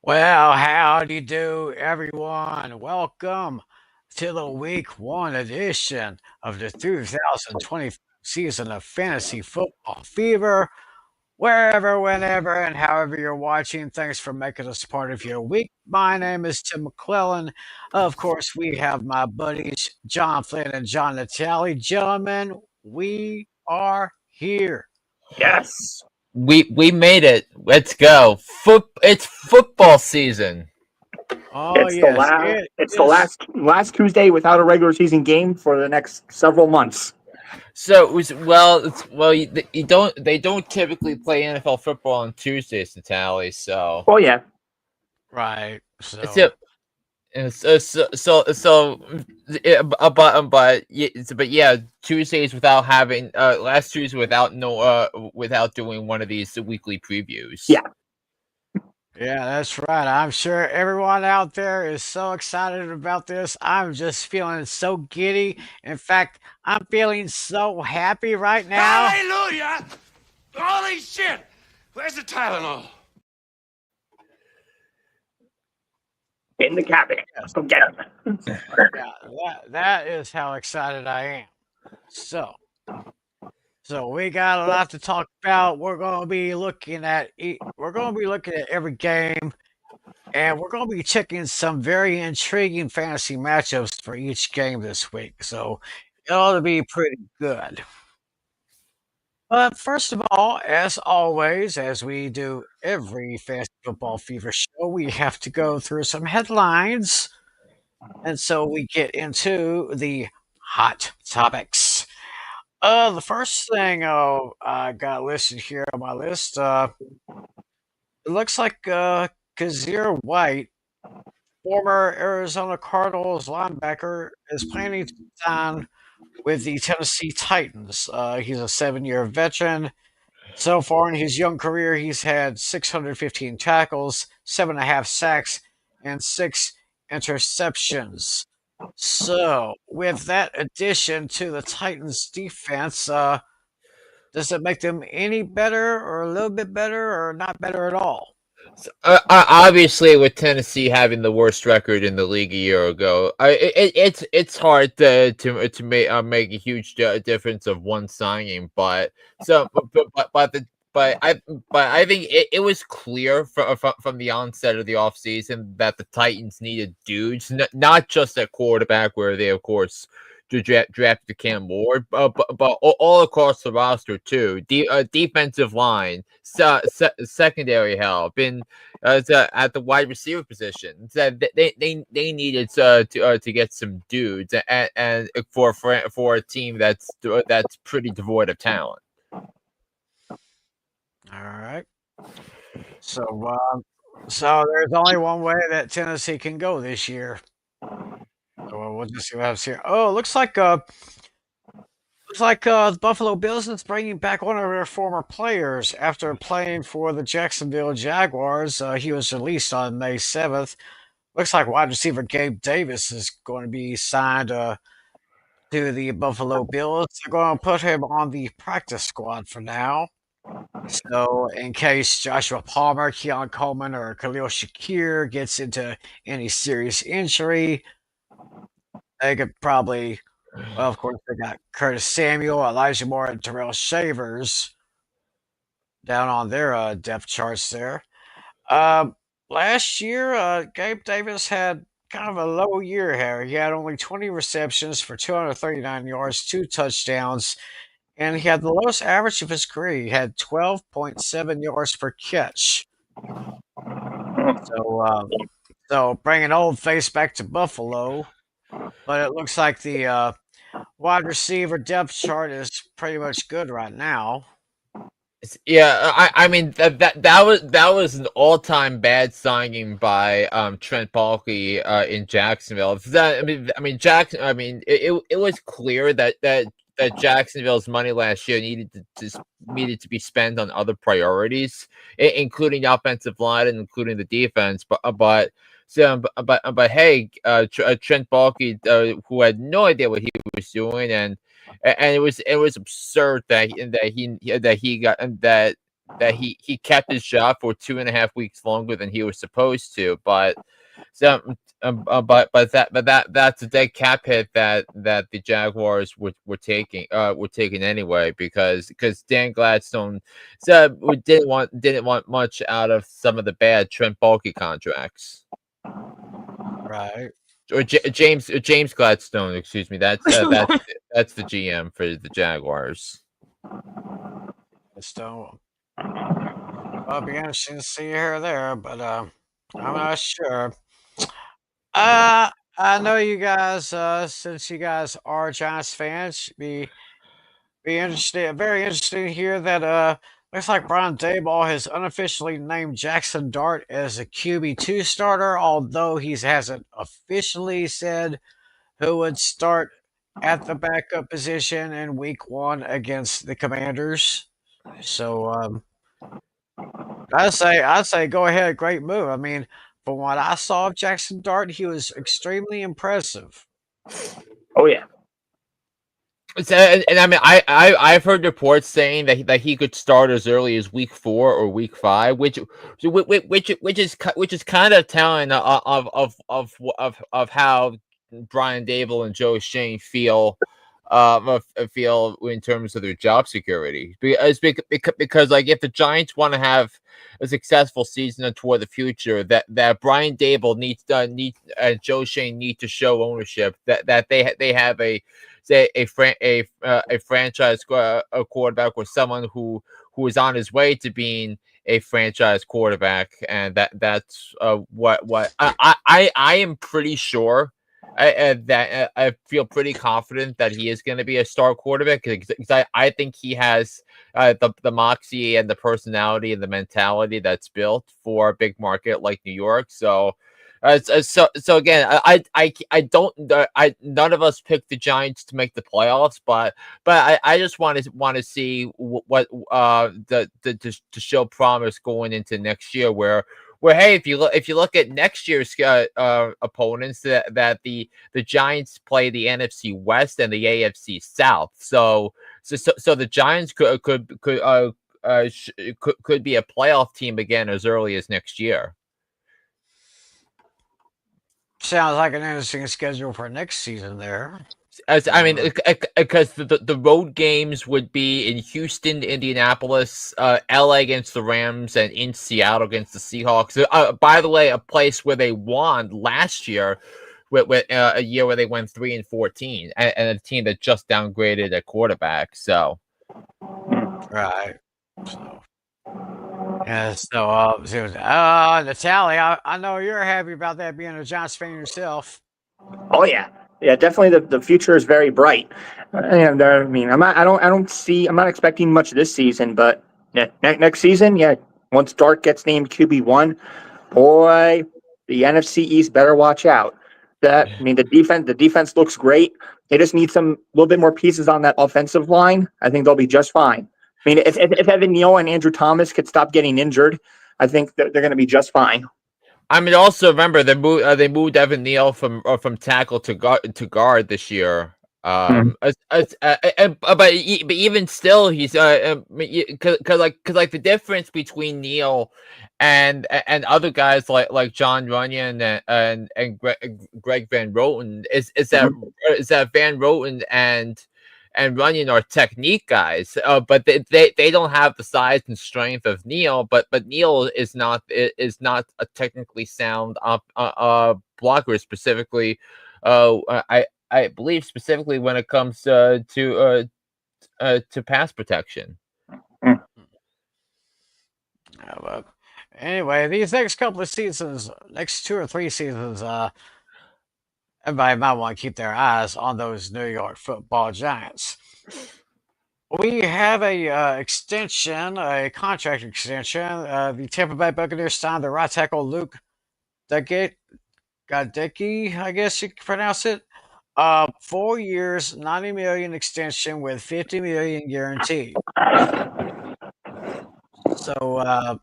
Well, howdy do, everyone. Welcome to the week one edition of the 2020 season of Fantasy Football Fever. Wherever, whenever, and however you're watching, thanks for making us part of your week. My name is Tim McClellan. Of course, we have my buddies, John Flynn and John Natali. Gentlemen, we are here. Yes. We made it. Let's go. It's football season. Oh, yes, it It's the is. last Tuesday without a regular season game for the next several months. So it was well. You don't. They don't typically play NFL football on Tuesdays, Natalie. So Oh yeah. Right. it's So. it. But yeah, Tuesdays without having last Tuesday without doing one of these weekly previews. Yeah. Yeah, that's right. I'm sure everyone out there is so excited about this. I'm just feeling so giddy. In fact, I'm feeling so happy right now. Hallelujah! Holy shit! Where's the Tylenol? In the cabinet. Go get him. Yeah, that is how excited I am. So we got a lot to talk about. We're going to be looking at every game, and we're going to be checking some very intriguing fantasy matchups for each game this week. So it ought to be pretty good. But first of all, as always, as we do every Fantasy Football Fever show, we have to go through some headlines. And so we get into the hot topics. The first thing I got listed here on my list, it looks like Kazir White, former Arizona Cardinals linebacker, is planning to sign with the Tennessee Titans. He's a 7-year veteran. So far in his young career, he's had 615 tackles, 7.5 sacks, and 6 interceptions. So, with that addition to the Titans' defense, does it make them any better, or a little bbit better, or not better at all? Obviously, with Tennessee having the worst record in the league a year ago, it's hard make a huge difference of one signing. But I think it was clear from the onset of the offseason that the Titans needed dudes, not just at quarterback, where they of course drafted Cam Ward, but all across the roster too. Defensive line, secondary help, and at the wide receiver position. That they needed to get some dudes, and for a team that's pretty devoid of talent. All right. So there's only one way that Tennessee can go this year. So we'll just see what happens here. Oh, looks like the Buffalo Bills is bringing back one of their former players after playing for the Jacksonville Jaguars. He was released on May 7th. Looks like wide receiver Gabe Davis is going to be signed to the Buffalo Bills. They're going to put him on the practice squad for now. So, in case Joshua Palmer, Keon Coleman, or Khalil Shakir gets into any serious injury, they could probably, well, of course, they got Curtis Samuel, Elijah Moore, and Terrell Shavers down on their depth charts there. Last year, Gabe Davis had kind of a low year here. He had only 20 receptions for 239 yards, 2 touchdowns, and he had the lowest average of his career. He had 12.7 yards per catch. So bringing old face back to Buffalo, but it looks like the wide receiver depth chart is pretty much good right now. Yeah, I mean that was an all-time bad signing by Trent Baalke in Jacksonville. It was clear that Jacksonville's money last year needed to be spent on other priorities, including the offensive line and including the defense. But hey, Trent Baalke, who had no idea what he was doing, and it was absurd that he got that he kept his job for 2.5 weeks longer than he was supposed to, but that's a dead cap hit that the Jaguars were taking anyway, because Dan Gladstone said we didn't want much out of some of the bad Trent Baalke contracts. Right. Or James Gladstone, excuse me. That's the GM for the Jaguars. Stone. Well, it'll be interesting to see here or there, but I'm not sure. I know you guys, since you guys are Giants fans, be interested, very interesting to hear that looks like Brian Daboll has unofficially named Jackson Dart as a QB2 starter, although he hasn't officially said who would start at the backup position in Week 1 against the Commanders. So I'd say go ahead, great move. I mean, from what I saw of Jackson Dart, he was extremely impressive. Oh yeah. So, and I mean, I've heard reports saying that he could start as early as Week 4 or Week 5, which is kind of telling of how Brian Dable and Joe Shane feel in terms of their job security. Because like, if the Giants want to have a successful season toward the future, that Brian Dable needs Joe Shane need to show ownership that they have a franchise quarterback, or someone who is on his way to being a franchise quarterback, and that's what I am pretty sure. I feel pretty confident that he is going to be a star quarterback, because I think he has the moxie and the personality and the mentality that's built for a big market like New York. So again, I don't none of us picked the Giants to make the playoffs, but I just want to see what to show promise going into next year, where hey, if you look at next year's opponents, that the Giants play the NFC West and the AFC South, so the Giants could be a playoff team again as early as next year. Sounds like an interesting schedule for next season there. I mean, because the road games would be in Houston, Indianapolis, LA against the Rams, and in Seattle against the Seahawks. By the way, a place where they won last year, with a year where they went 3-14, and a team that just downgraded a quarterback. So, right. So, yeah. So, Natalie, I know you're happy about that, being a Giants fan yourself. Oh yeah. Yeah, definitely. The future is very bright, and I mean, I'm not expecting much this season, but next season, yeah, once Dart gets named QB1, boy, the NFC East better watch out. I mean, the defense looks great. They just need a little bit more pieces on that offensive line. I think they'll be just fine. I mean, if Evan Neal and Andrew Thomas could stop getting injured, I think they're going to be just fine. I mean, also remember they moved Evan Neal from tackle to guard this year. But even still, he's because like the difference between Neal and other guys like John Runyon and Greg Van Roten is that Van Roten and Runyon are technique guys, but they don't have the size and strength of Neal. But Neal is not a technically sound blocker, specifically. I believe specifically when it comes to pass protection. But anyway, these next couple of seasons, next 2 or 3 seasons, everybody might want to keep their eyes on those New York Football Giants. We have a contract extension. The Tampa Bay Buccaneers signed the right tackle Luke Gadecki, I guess you can pronounce it. 4 years, $90 million extension with $50 million guaranteed. So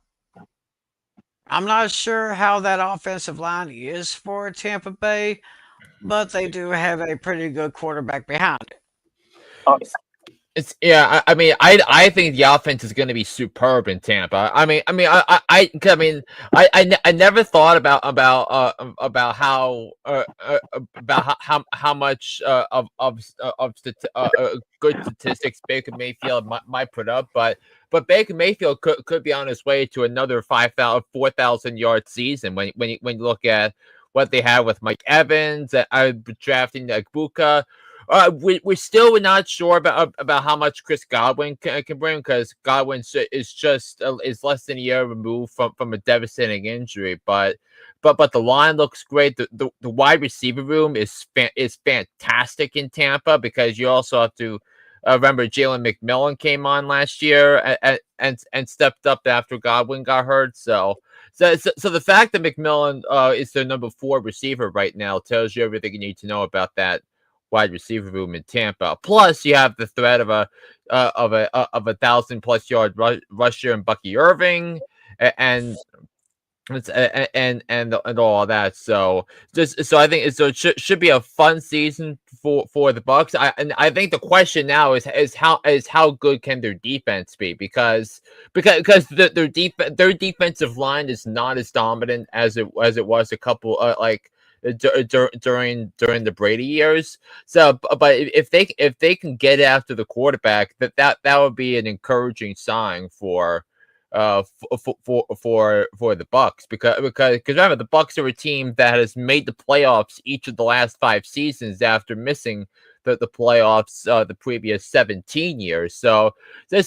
I'm not sure how that offensive line is for Tampa Bay, but they do have a pretty good quarterback behind it. Oh, It's yeah. I think the offense is going to be superb in Tampa. I never thought about how much good statistics Baker Mayfield might put up, but Baker Mayfield could be on his way to another 4,000 yard season when you look at what they have with Mike Evans, drafting Buka. We still not sure about how much Chris Godwin can bring, because Godwin is less than a year removed from a devastating injury. But the line looks great. The wide receiver room is fantastic in Tampa, because you also have to remember Jalen McMillan came on last year and stepped up after Godwin got hurt. So the fact that McMillan is their number 4 receiver right now tells you everything you need to know about that wide receiver room in Tampa. Plus, you have the threat of a 1,000+ yard rusher in Bucky Irving, and and all that. So I think it should be a fun season for the Bucks. I think the question now is how good can their defense be, because their defensive line is not as dominant as it was a couple during the Brady years. So, but if they can get after the quarterback, that would be an encouraging sign for the Bucks, because remember, the Bucks are a team that has made the playoffs each of the last 5 seasons after missing the playoffs the previous 17 years. So I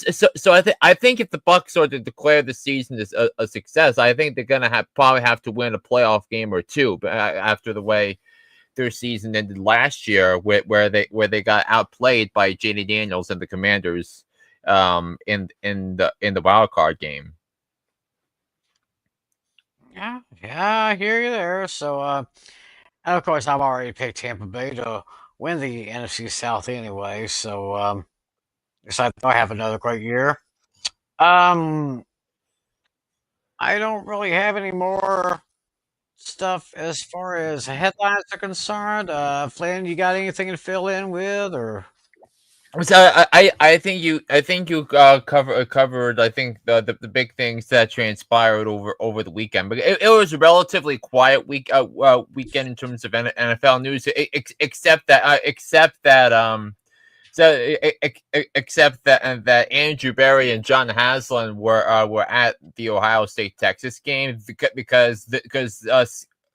think if the Bucks are to declare the season as a success, I think they're gonna probably have to win a playoff game or two, but after the way their season ended last year, where they got outplayed by JD Daniels and the Commanders in the wild card game. Yeah, I hear you there. So, and of course, I've already picked Tampa Bay to win the NFC South anyway. So, guess they'll have another great year. Um, I don't really have any more stuff as far as headlines are concerned. Flynn, you got anything to fill in with, or? So I think you covered, I think, the big things that transpired over the weekend, but it was a relatively quiet weekend in terms of NFL news, except that Andrew Berry and John Haslam were at the Ohio State Texas game, because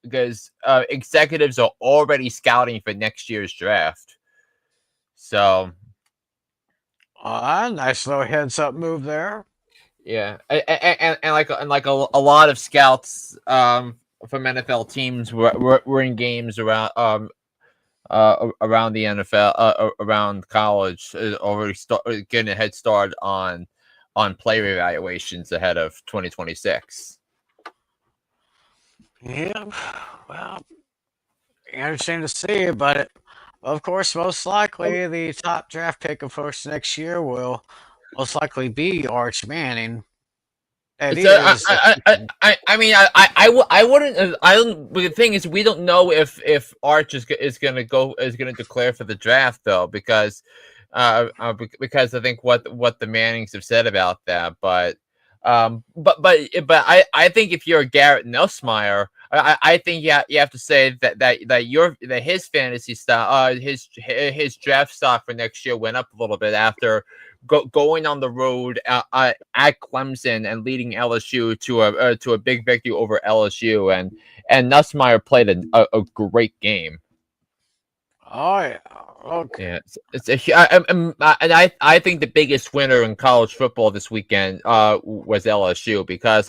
executives are already scouting for next year's draft. So. Nice little heads up move there. Yeah, and like a lot of scouts from NFL teams were in games around around the NFL, around college, already getting a head start on player evaluations ahead of 2026. Yeah, well, interesting to see, but of course, most likely the top draft pick of course next year will most likely be Arch Manning. That So is, I wouldn't, I don't. But the thing is, we don't know if Arch is gonna declare for the draft, though, because because I think what the Mannings have said about that. But I think if you're Garrett Nussmeier, I think you have to say that his fantasy style, his draft stock for next year went up a little bit after going on the road at Clemson and leading LSU to a big victory over LSU, and Nussmeier played a great game. oh yeah, okay. Yeah, and I think the biggest winner in college football this weekend was LSU, because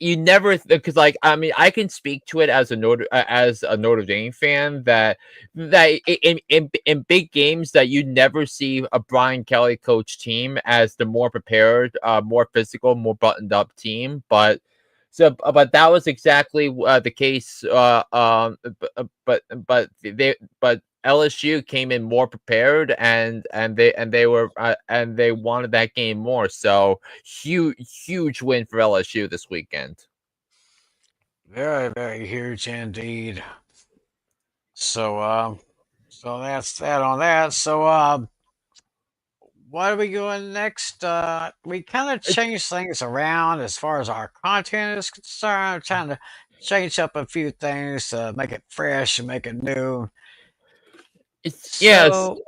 you never, because I can speak to it as a Notre Dame fan, that in big games that you never see a Brian Kelly coach team as the more prepared, more physical, more buttoned up team, but that was exactly the case. But LSU came in more prepared, and they wanted that game more. So huge win for LSU this weekend. Very, very huge indeed. So, so that's that on that. So, what are we doing next? We kind of changed things around as far as our content is concerned. Trying to change up a few things to make it fresh and make it new. Yes. So,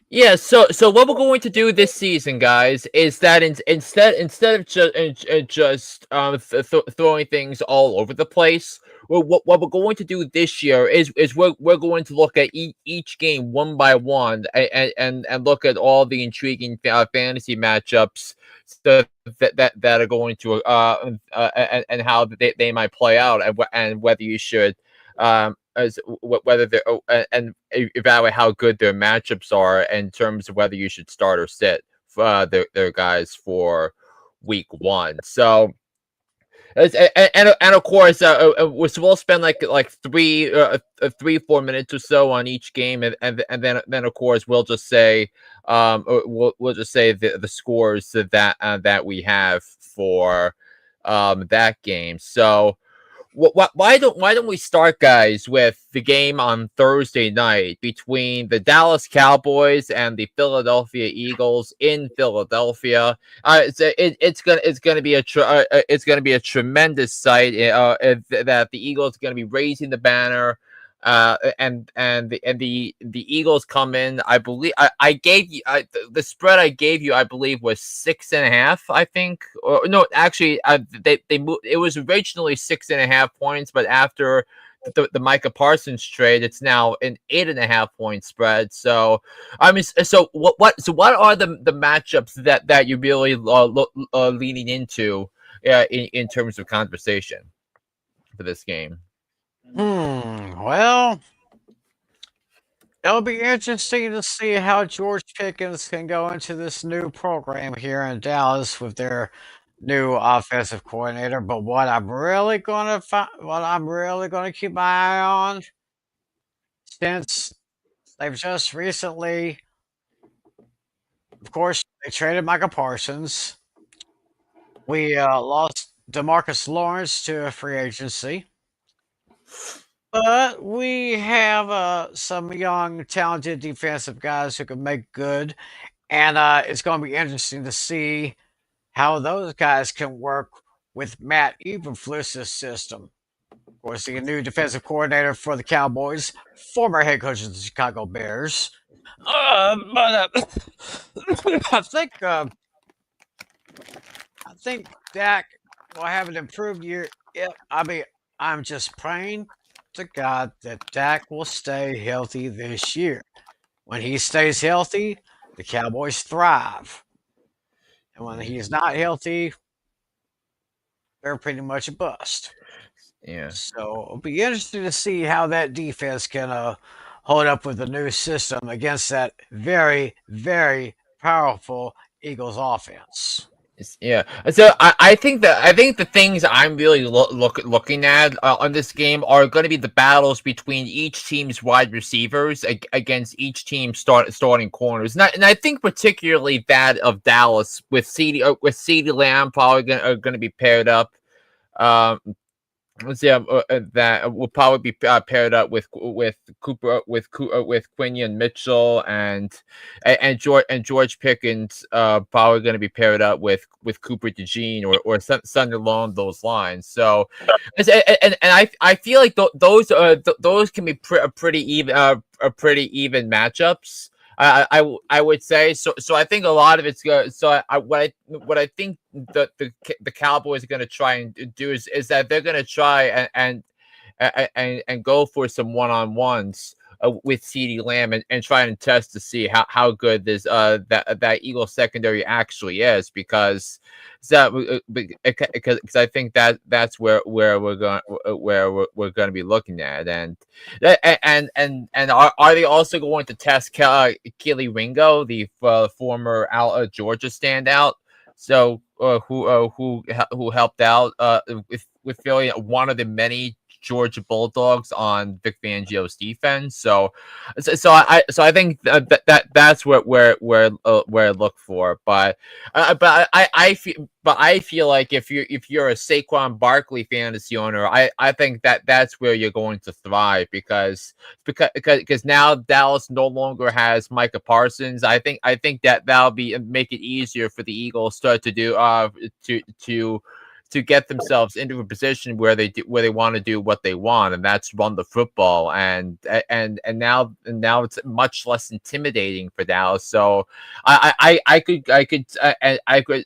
Yeah, so what we're going to do this season, guys, is that instead of just throwing things all over the place, what we're going to do this year is we're going to look at each game one by one and look at all the intriguing fantasy matchups so that are going to and how they might play out and whether you should as whether they're and evaluate how good their matchups are in terms of whether you should start or sit their guys for week one. So and of course we'll spend like 3-4 minutes or so on each game and then of course we'll just say we'll just say the scores that we have for that game. So why don't we start, guys, with the game on Thursday night between the Dallas Cowboys and the Philadelphia Eagles in Philadelphia? It's gonna be a tremendous sight. That the Eagles are gonna be raising the banner. The Eagles come in. I believe I gave you the spread I gave you. I believe was 6.5. I think, or no, actually, they moved. It was originally 6.5 points, but after the Micah Parsons trade, it's now an 8.5 point spread. So, I mean, so what are the matchups that you really leaning into in terms of conversation for this game? well, it'll be interesting to see how George Pickens can go into this new program here in Dallas with their new offensive coordinator. But what I'm really gonna keep my eye on, since they've just recently, of course, they traded Micah Parsons. We lost Demarcus Lawrence to a free agency. But we have some young, talented defensive guys who can make good. And it's going to be interesting to see how those guys can work with Matt Eberflus's system. Of course, the new defensive coordinator for the Cowboys, former head coach of the Chicago Bears. But I think Dak will have an improved year. Yeah, I mean, I'm just praying to God that Dak will stay healthy this year. When he stays healthy, the Cowboys thrive. And when he's not healthy, they're pretty much a bust. Yeah. So it'll be interesting to see how that defense can hold up with the new system against that very, very powerful Eagles offense. Yeah, so I think the things I'm really looking at on this game are going to be the battles between each team's wide receivers against each team's starting corners, and I think particularly that of Dallas with CeeDee Lamb probably going to be paired up. That will probably be paired up with Cooper with Quinion Mitchell and George Pickens probably going to be paired up with Cooper DeJean or something along those lines. So and I feel like those can be pretty even matchups. I would say so. So I think a lot of it's good. So what I think the Cowboys are going to try and do is that they're going to try and go for some one-on-ones with CeeDee Lamb and try and test to see how good this that Eagle secondary actually is because I think that's where we're going to be looking at and are they also going to test Kelee Ringo, the former Georgia standout? So who helped out with Philly, one of the many Georgia Bulldogs on Vic Fangio's defense. So I think that's where I look for. But I feel like if you're a Saquon Barkley fantasy owner, I think that's where you're going to thrive because now Dallas no longer has Micah Parsons. I think that'll make it easier for the Eagles to do to get themselves into a position where they want to do what they want, and that's run the football. And now it's much less intimidating for Dallas. So I could,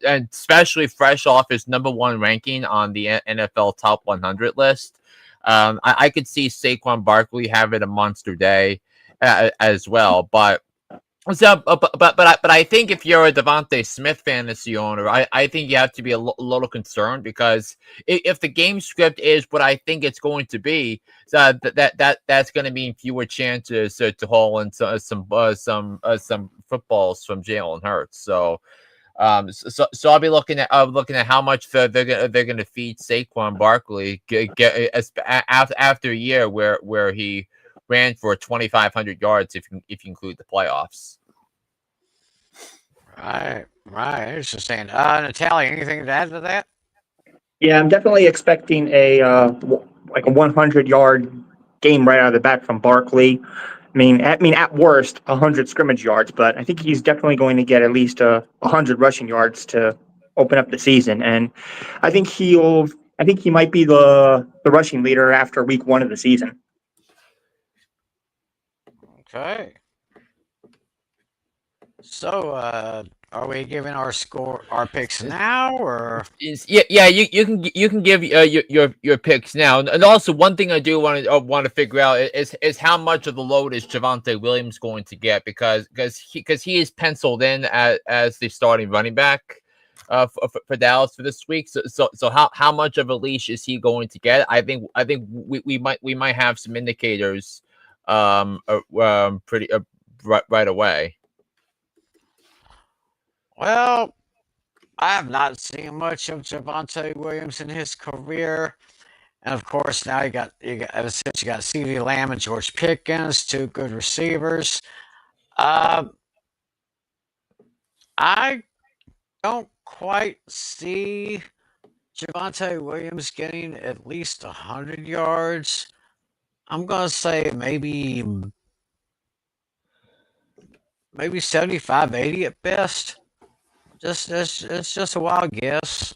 and especially fresh off his #1 ranking on the NFL Top 100 list. I could see Saquon Barkley having a monster day as well, but. So, but I think if you're a Devontae Smith fantasy owner, I think you have to be a little concerned because if the game script is what I think it's going to be, that's going to mean fewer chances to haul in some footballs from Jalen Hurts. So I'll be looking at how much they're gonna feed Saquon Barkley after a year where he ran for 2,500 yards if you include the playoffs. Right. Interesting. Natalia, anything to add to that? Yeah, I'm definitely expecting a 100-yard game right out of the bat from Barkley. I mean, at worst, 100 scrimmage yards, but I think he's definitely going to get at least 100 rushing yards to open up the season. And I think he might be the rushing leader after week 1 of the season. Okay. So, are we giving our picks now, or? Yeah, you can give your picks now, and also one thing I do want to figure out is how much of the load is Javonte Williams going to get because he is penciled in as the starting running back for Dallas for this week. So how much of a leash is he going to get? I think we might have some indicators pretty right away. Well, I have not seen much of Javonte Williams in his career, and of course now you got CeeDee Lamb and George Pickens, 2 good receivers. I don't quite see Javonte Williams getting at least 100 yards. I'm gonna say maybe 75, 80 at best. It's just a wild guess.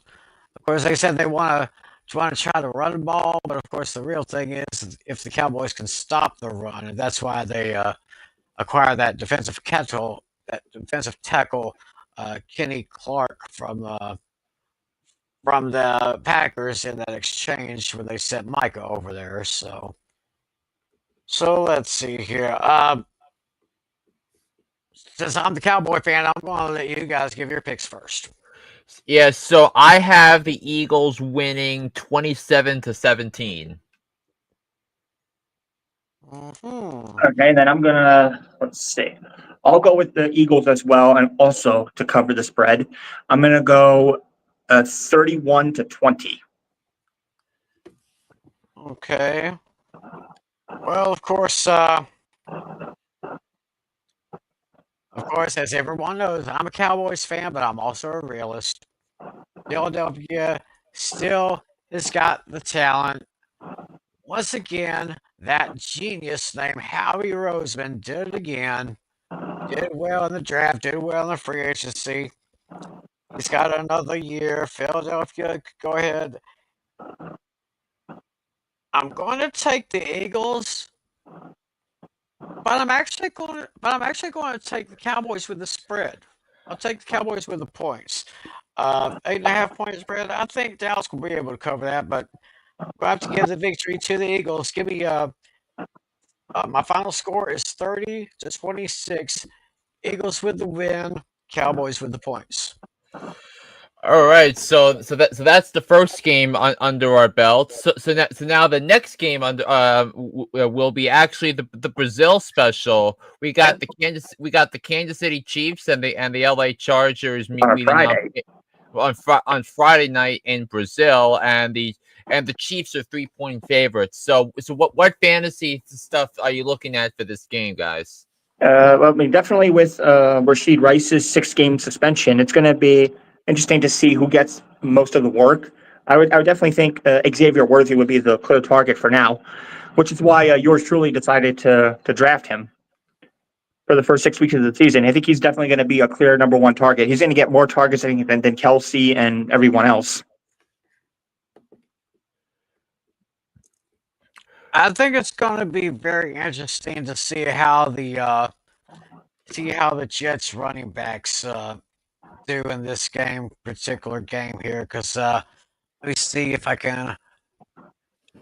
Of course, they said they want to try to run the ball, but of course, the real thing is if the Cowboys can stop the run, and that's why they acquired that defensive tackle, Kenny Clark from the Packers in that exchange where they sent Micah over there. So let's see here. Since I'm the Cowboy fan, I'm going to let you guys give your picks first. Yeah, so I have the Eagles winning 27-17. Okay, then I'm gonna I'll go with the Eagles as well, and also to cover the spread, I'm gonna go 31-20. Okay. Well, of course, as everyone knows, I'm a Cowboys fan, but I'm also a realist. Philadelphia still has got the talent. Once again, that genius named Howie Roseman did it again. Did well in the draft, did well in the free agency. He's got another year. Philadelphia, go ahead. I'm going to take the Eagles, but I'm actually going to take the Cowboys with the spread. I'll take the Cowboys with the points. 8.5 point spread. I think Dallas will be able to cover that, but we'll have to give the victory to the Eagles. Give me my final score is 30-26. Eagles with the win. Cowboys with the points. All right, so that's the first game under our belt. So now the next game will be actually the Brazil special. We got the Kansas City Chiefs and the LA Chargers meeting up on Friday night in Brazil, and and the Chiefs are 3-point favorites. So what fantasy stuff are you looking at for this game, guys? Well, I mean, definitely with Rashid Rice's 6-game suspension, it's going to be interesting to see who gets most of the work. I would definitely think Xavier Worthy would be the clear target for now, which is why yours truly decided to draft him for the first 6 weeks of the season. I think he's definitely going to be a clear number one target. He's going to get more targets, I think, than Kelsey and everyone else. I think it's going to be very interesting to see how the Jets running backs do in this particular game here. Because let me see if I can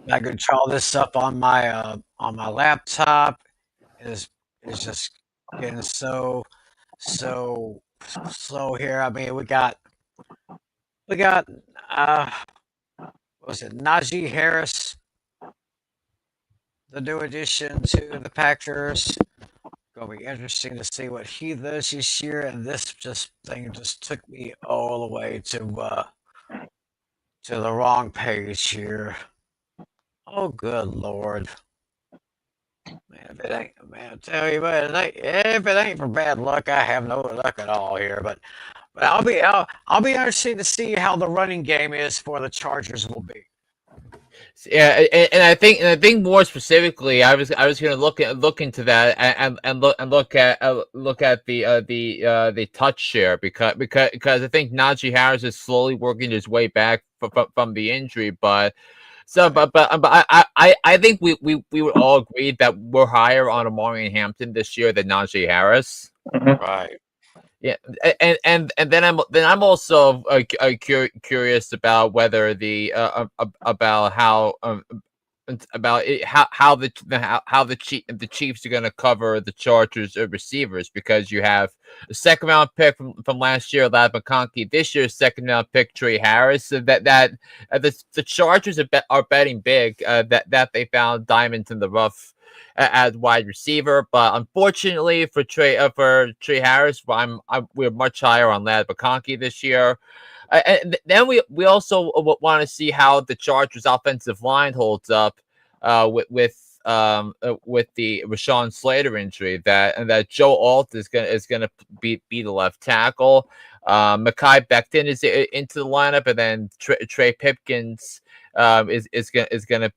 draw this up on my laptop. Is just getting so slow here. I mean, we got what was it, Najee Harris, the new addition to the Packers. Gonna be interesting to see what he does this year. And this thing just took me all the way to the wrong page here. Oh, good Lord. Man, if it ain't, man, I tell you what, if it ain't for bad luck, I have no luck at all here. But I'll be interested to see how the running game is for the Chargers will be. Yeah, and I think more specifically, I was going to look into that and look at the touch share because I think Najee Harris is slowly working his way back from the injury, but I think we would all agree that we're higher on Amari Hampton this year than Najee Harris. Mm-hmm. Right. Yeah, and then I'm also curious about whether about how the Chiefs are going to cover the Chargers receivers, because you have a second round pick from last year, Ladd McConkey, this year's second round pick Trey Harris. So that the Chargers are betting big that they found diamonds in the rough as wide receiver, but unfortunately for Trey Harris, we're much higher on Ladd McConkey this year. And then we also want to see how the Chargers' offensive line holds up with the Rashawn Slater injury. That Joe Alt is gonna be the left tackle. Mekhi Becton is into the lineup, and then Trey Pipkins is gonna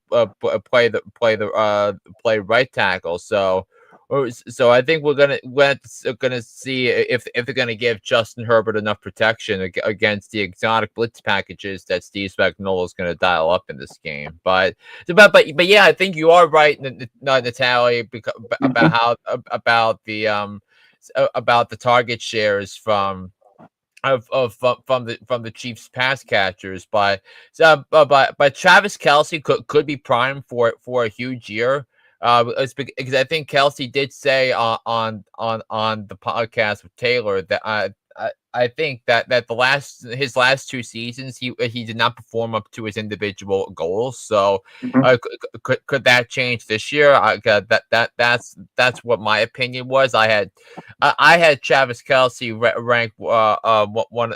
play right tackle. So I think we're gonna see if they're gonna give Justin Herbert enough protection against the exotic blitz packages that Steve Spagnuolo is gonna dial up in this game. But yeah, I think you are right, Natalie, about the target shares from the Chiefs pass catchers, but Travis Kelce could be primed for a huge year. Because I think Kelsey did say on the podcast with Taylor that I think that his last 2 seasons he did not perform up to his individual goals. So could that change this year? That's what my opinion was. I had Travis Kelce ranked one.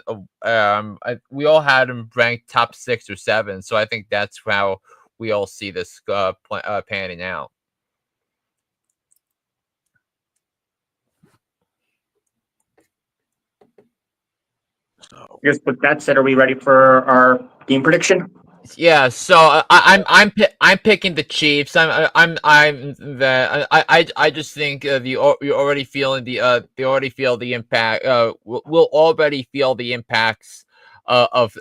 We all had him ranked top 6 or 7. So I think that's how we all see this panning out. I guess with that said, are we ready for our game prediction? Yeah, so I'm picking the Chiefs. I just think you already feeling they already feel the impact. We'll already feel the impacts of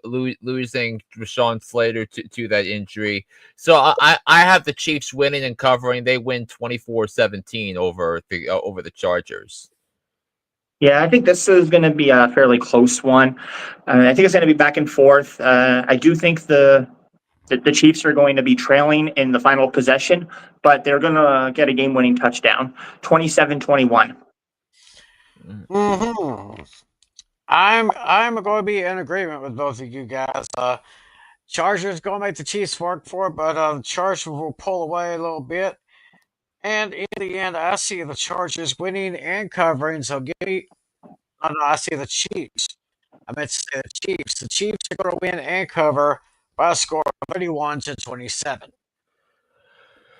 losing Rashawn Slater to that injury. So I have the Chiefs winning and covering. They win 24-17 over the Chargers. Yeah, I think this is going to be a fairly close one. I think it's going to be back and forth. I do think the Chiefs are going to be trailing in the final possession, but they're going to get a game-winning touchdown, 27-21. Mm-hmm. I'm going to be in agreement with both of you guys. Chargers going to make the Chiefs work for it, but the Chargers will pull away a little bit. And in the end, I see the Chargers winning and covering. So give me. Oh, no, I see the Chiefs. I meant to say the Chiefs. The Chiefs are going to win and cover by a score of 31-27.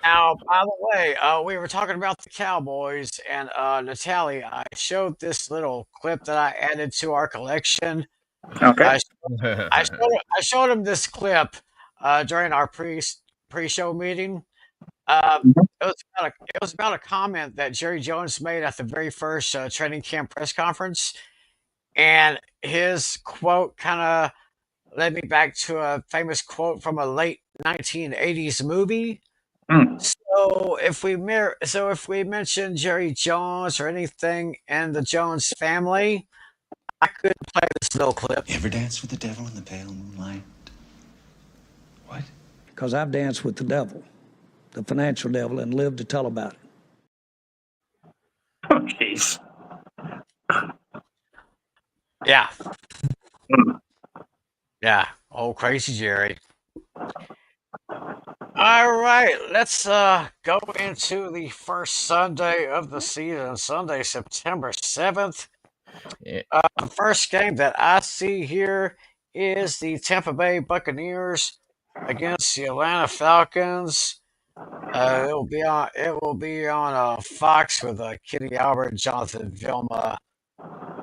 Now, by the way, we were talking about the Cowboys, and Natalie, I showed this little clip that I added to our collection. Okay. I showed him this clip during our pre-show meeting. Mhm. It was about a comment that Jerry Jones made at the very first training camp press conference, and his quote kind of led me back to a famous quote from a late 1980s movie. Mm. So if we mention Jerry Jones or anything in the Jones family, I could play this little clip. You ever dance with the devil in the pale moonlight? What? Because I've danced with the devil, the financial devil, and lived to tell about it. Oh, jeez. Yeah, Mm. yeah, old crazy Jerry. All right, let's go into the first Sunday of the season, Sunday, September 7th. Yeah. The first game that I see here is the Tampa Bay Buccaneers against the Atlanta Falcons. It will be on Fox with Kenny Albert, Jonathan Vilma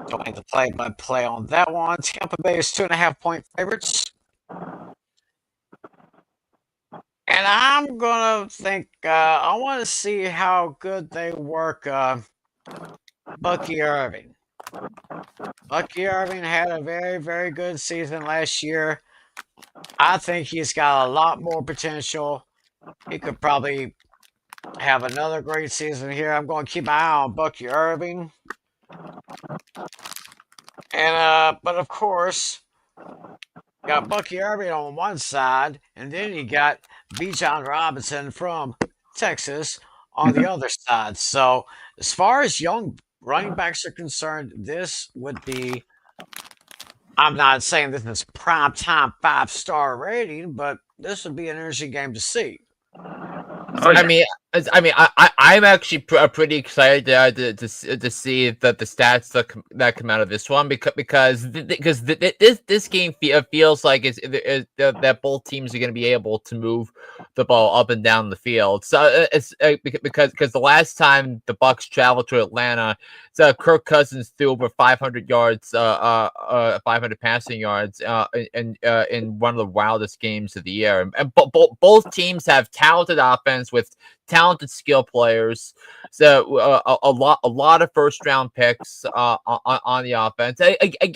doing the play-by-play on that one. Tampa Bay is 2.5-point favorites. And I'm gonna think I want to see how good they work Bucky Irving. Bucky Irving had a very, very good season last year. I think he's got a lot more potential. He could probably have another great season here. I'm going to keep my eye on Bucky Irving. And but of course, you got Bucky Irving on one side, and then you got Bijan Robinson from Texas on the other side. So as far as young running backs are concerned, this would be, I'm not saying this is prime time 5-star rating, but this would be an interesting game to see. Oh, yeah. I'm actually pretty excited to see that the stats that come out of this one because this game feels like that both teams are going to be able to move the ball up and down the field. So it's because the last time the Bucs traveled to Atlanta, so Kirk Cousins threw over 500 yards, 500 passing yards, in one of the wildest games of the year. And both teams have talented offense with talented skill players, so a lot of first round picks on the offense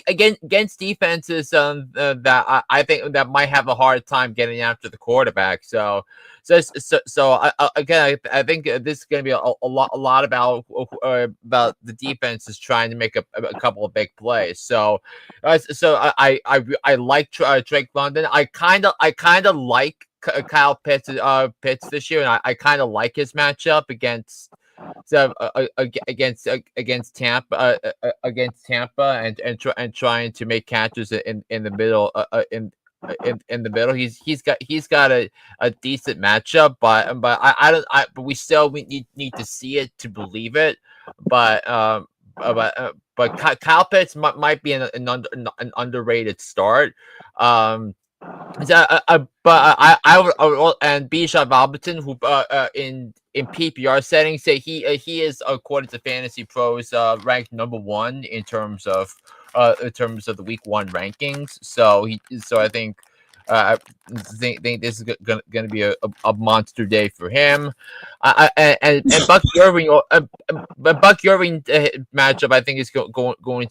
against defenses that I think that might have a hard time getting after the quarterback. So I think this is going to be a lot about the defenses trying to make a couple of big plays. So I like Drake London. I kind of like Kyle Pitts this year, and I kind of like his matchup against Tampa and trying to make catches in the middle in the middle. He's got a decent matchup, but we still need to see it to believe it. But Kyle Pitts might be an underrated start. But I would and Bijan Robinson, who in PPR settings, say he is, according to Fantasy Pros, ranked number 1 in terms of the week 1 rankings. So I think this is going to be a monster day for him. And Bucky Irving, Bucky Irving matchup, I think is going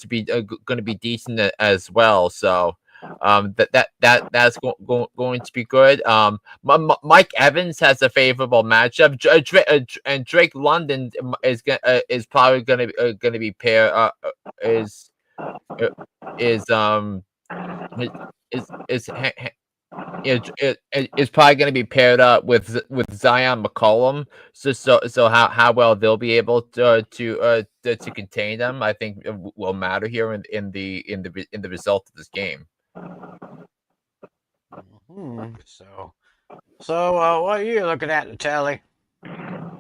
to be decent as well. So. That's going to be good. Mike Evans has a favorable matchup, and Drake London is probably going to be paired is probably going to be paired up with Zion McCollum. So how well they'll be able to contain them, I think will matter here in the result of this game. So what are you looking at, Natalie?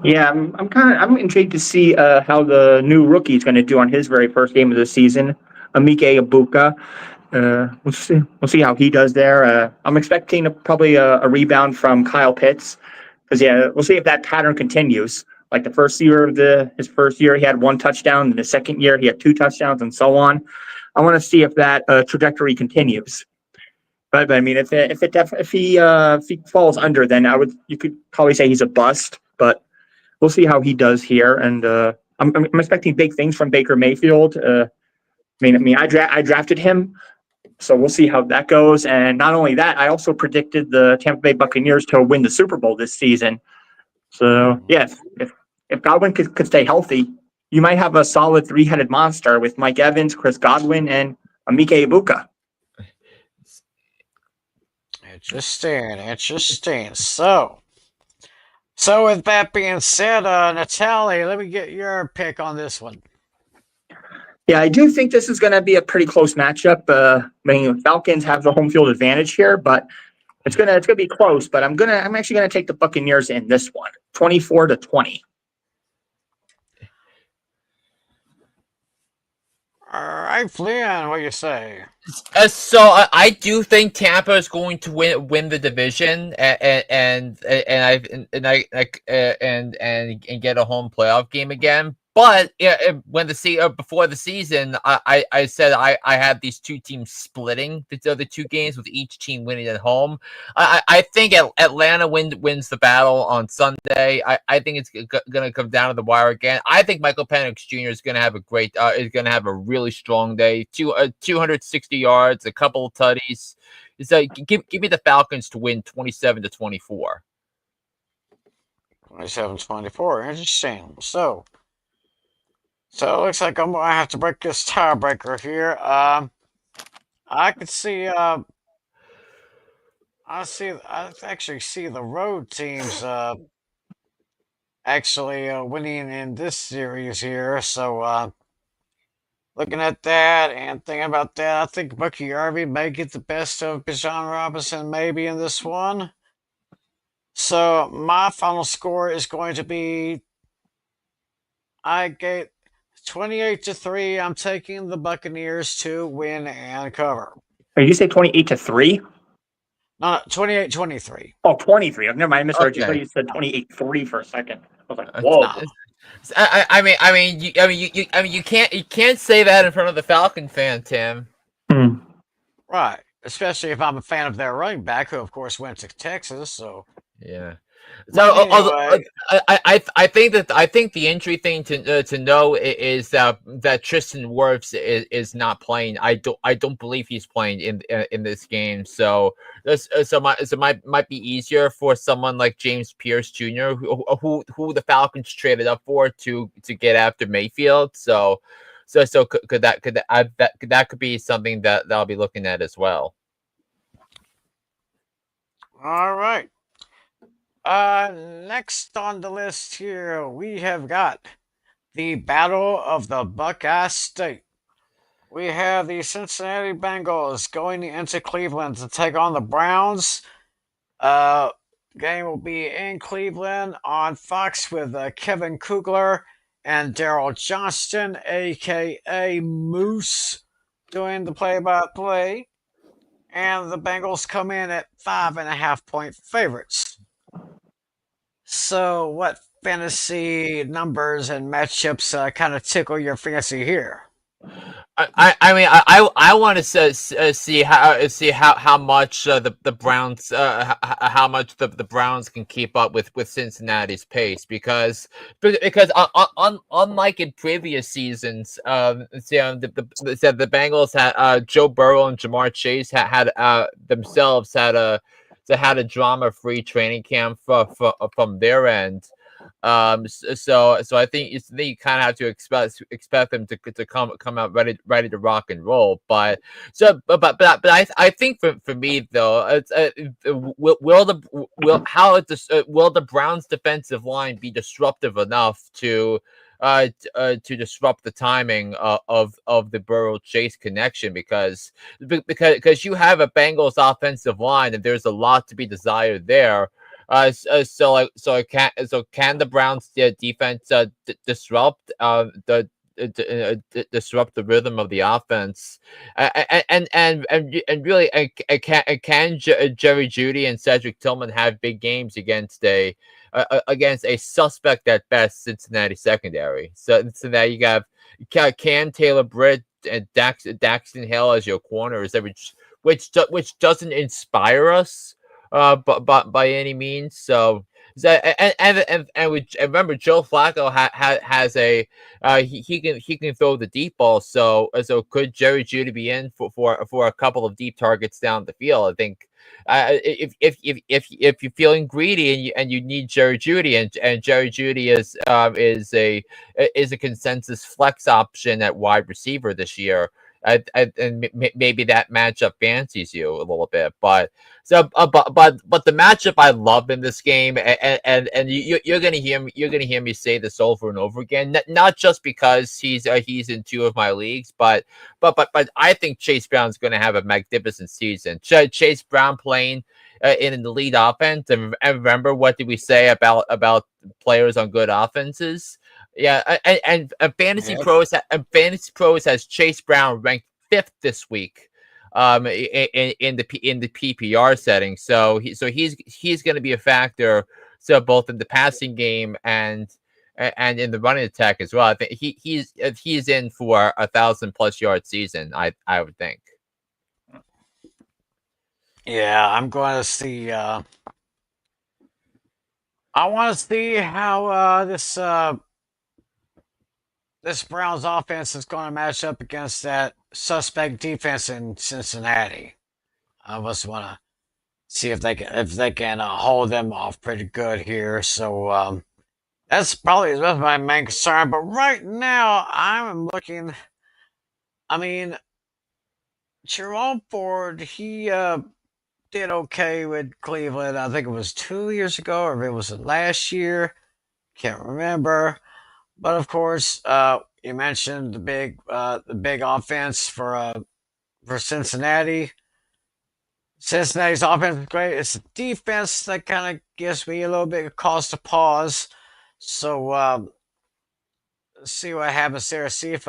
Yeah, I'm intrigued to see how the new rookie is going to do on his very first game of the season, Emeka Egbuka. We'll see. We'll see how he does there. I'm expecting probably a rebound from Kyle Pitts, because we'll see if that pattern continues. Like the first year of his first year, he had 1 touchdown. And the second year, he had 2 touchdowns, and so on. I want to see if that trajectory continues. But I mean, if he falls under, then you could probably say he's a bust. But we'll see how he does here, and I'm expecting big things from Baker Mayfield. I drafted him, so we'll see how that goes. And not only that, I also predicted the Tampa Bay Buccaneers to win the Super Bowl this season. So yes, if Godwin could stay healthy, you might have a solid 3-headed monster with Mike Evans, Chris Godwin, and Emeka Egbuka. Interesting. So with that being said, Natalie, let me get your pick on this one. Yeah, I do think this is going to be a pretty close matchup. Falcons have the home field advantage here, but it's gonna be close. But I'm actually gonna take the Buccaneers in this one, 24-20. All right, Flynn, what do you say? So I do think Tampa is going to win the division and get a home playoff game again. But when before the season, I said I had these 2 teams splitting the other 2 games, with each team winning at home. I think Atlanta wins the battle on Sunday. I think it's going to come down to the wire again. I think Michael Penix Jr. is going to have a really strong day. 260 yards, a couple of tutties. So give me the Falcons to win 27-24. 27-24. Interesting. So it looks like I'm gonna have to break this tiebreaker here. I could see. I actually see the road teams actually winning in this series here. So looking at that and thinking about that, I think Bucky Irving may get the best of Bijan Robinson maybe in this one. So my final score is going to be 28-3. I'm taking the Buccaneers to win and cover. Did you say 28-3? No, 28-23. Oh, 23. Never mind. I misheard you. I thought you said 28-3 for a second. I was like, whoa. You can't say that in front of the Falcon fan, Tim. Right, especially if I'm a fan of their running back, who of course went to Texas. So yeah. So anyway, I think the injury thing to know is that Tristan Wirfs is not playing. I don't believe he's playing in this game. So might be easier for someone like James Pierce Jr. who the Falcons traded up for to get after Mayfield. So could that could be something that I'll be looking at as well. All right. Next on the list here, we have got the Battle of the Buckeye State. We have the Cincinnati Bengals going into Cleveland to take on the Browns. Game will be in Cleveland on Fox with Kevin Kugler and Daryl Johnston, a.k.a. Moose, doing the play-by-play. And the Bengals come in at 5.5-point favorites. So what fantasy numbers and matchups kind of tickle your fancy here? I want to see how much the Browns how much the Browns can keep up with Cincinnati's pace, because unlike in previous seasons, the Bengals had Joe Burrow and Jamar Chase had themselves had a drama-free training camp from their end. So I think you kind of have to expect them to come out ready to rock and roll. But I think for me though, will the Browns defensive line be disruptive enough to disrupt the timing of the Burrow Chase connection, because you have a Bengals offensive line and there's a lot to be desired there. So can the Browns defense disrupt the disrupt the rhythm of the offense. And really, can Jerry Jeudy and Cedric Tillman have big games against a suspect at best Cincinnati secondary? So now you have can Taylor Britt and Daxton Hill as your corners, which doesn't inspire us, but by any means. So remember, Joe Flacco has a he can throw the deep ball. So could Jerry Jeudy be in for a couple of deep targets down the field? I think if you're feeling greedy and you need Jerry Jeudy, and Jerry Jeudy is a consensus flex option at wide receiver this year. And maybe that matchup fancies you a little bit, but the matchup I love in this game, and you're gonna hear me say this over and over again, not just because he's in two of my leagues, but I think Chase Brown's gonna have a magnificent season. Chase Brown playing in the lead offense, and remember, what did we say about players on good offenses? Yeah, and Fantasy Pros has Chase Brown ranked 5th this week, in the PPR setting. So he's going to be a factor. So both in the passing game and in the running attack as well. I think he's in for 1,000+ yard season. I would think. Yeah, I'm going to see. I want to see how this Browns offense is going to match up against that suspect defense in Cincinnati. I just want to see if they can hold them off pretty good here. So that's my main concern. But right now, I'm looking. I mean, Jerome Ford, he did okay with Cleveland. I think it was 2 years ago, or it was last year. Can't remember. But of course, you mentioned the big offense for Cincinnati. Cincinnati's offense is great. It's the defense that kind of gives me a little bit of cause to pause. So see what happens there. See if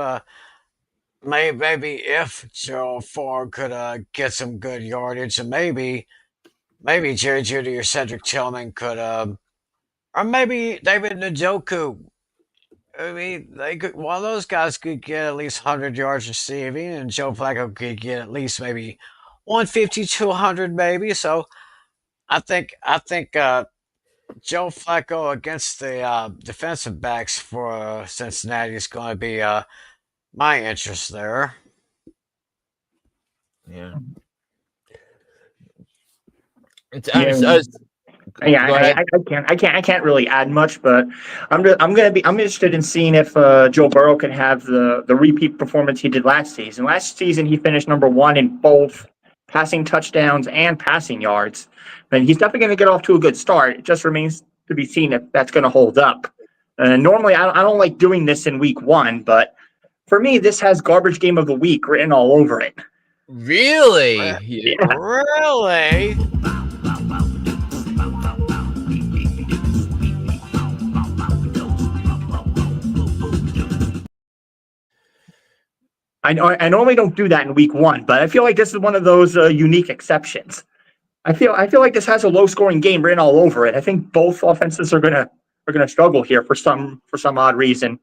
maybe if Joe Ford could get some good yardage, and maybe Jerry Jeudy or Cedric Tillman could, or maybe David Njoku. I mean, one of those guys could get at least 100 yards receiving, and Joe Flacco could get at least maybe 150 to 100, maybe. So I think Joe Flacco against the defensive backs for Cincinnati is going to be my interest there. Yeah. I can't really add much, but I'm interested in seeing if Joe Burrow can have the repeat performance he did last season. Last season, he finished number 1 in both passing touchdowns and passing yards, and he's definitely going to get off to a good start. It just remains to be seen if that's going to hold up. Normally, I don't like doing this in week 1, but for me, this has garbage game of the week written all over it. Really? Yeah. Really? I normally don't do that in week 1, but I feel like this is one of those unique exceptions. I feel like this has a low scoring game written all over it. I think both offenses are gonna struggle here for some odd reason.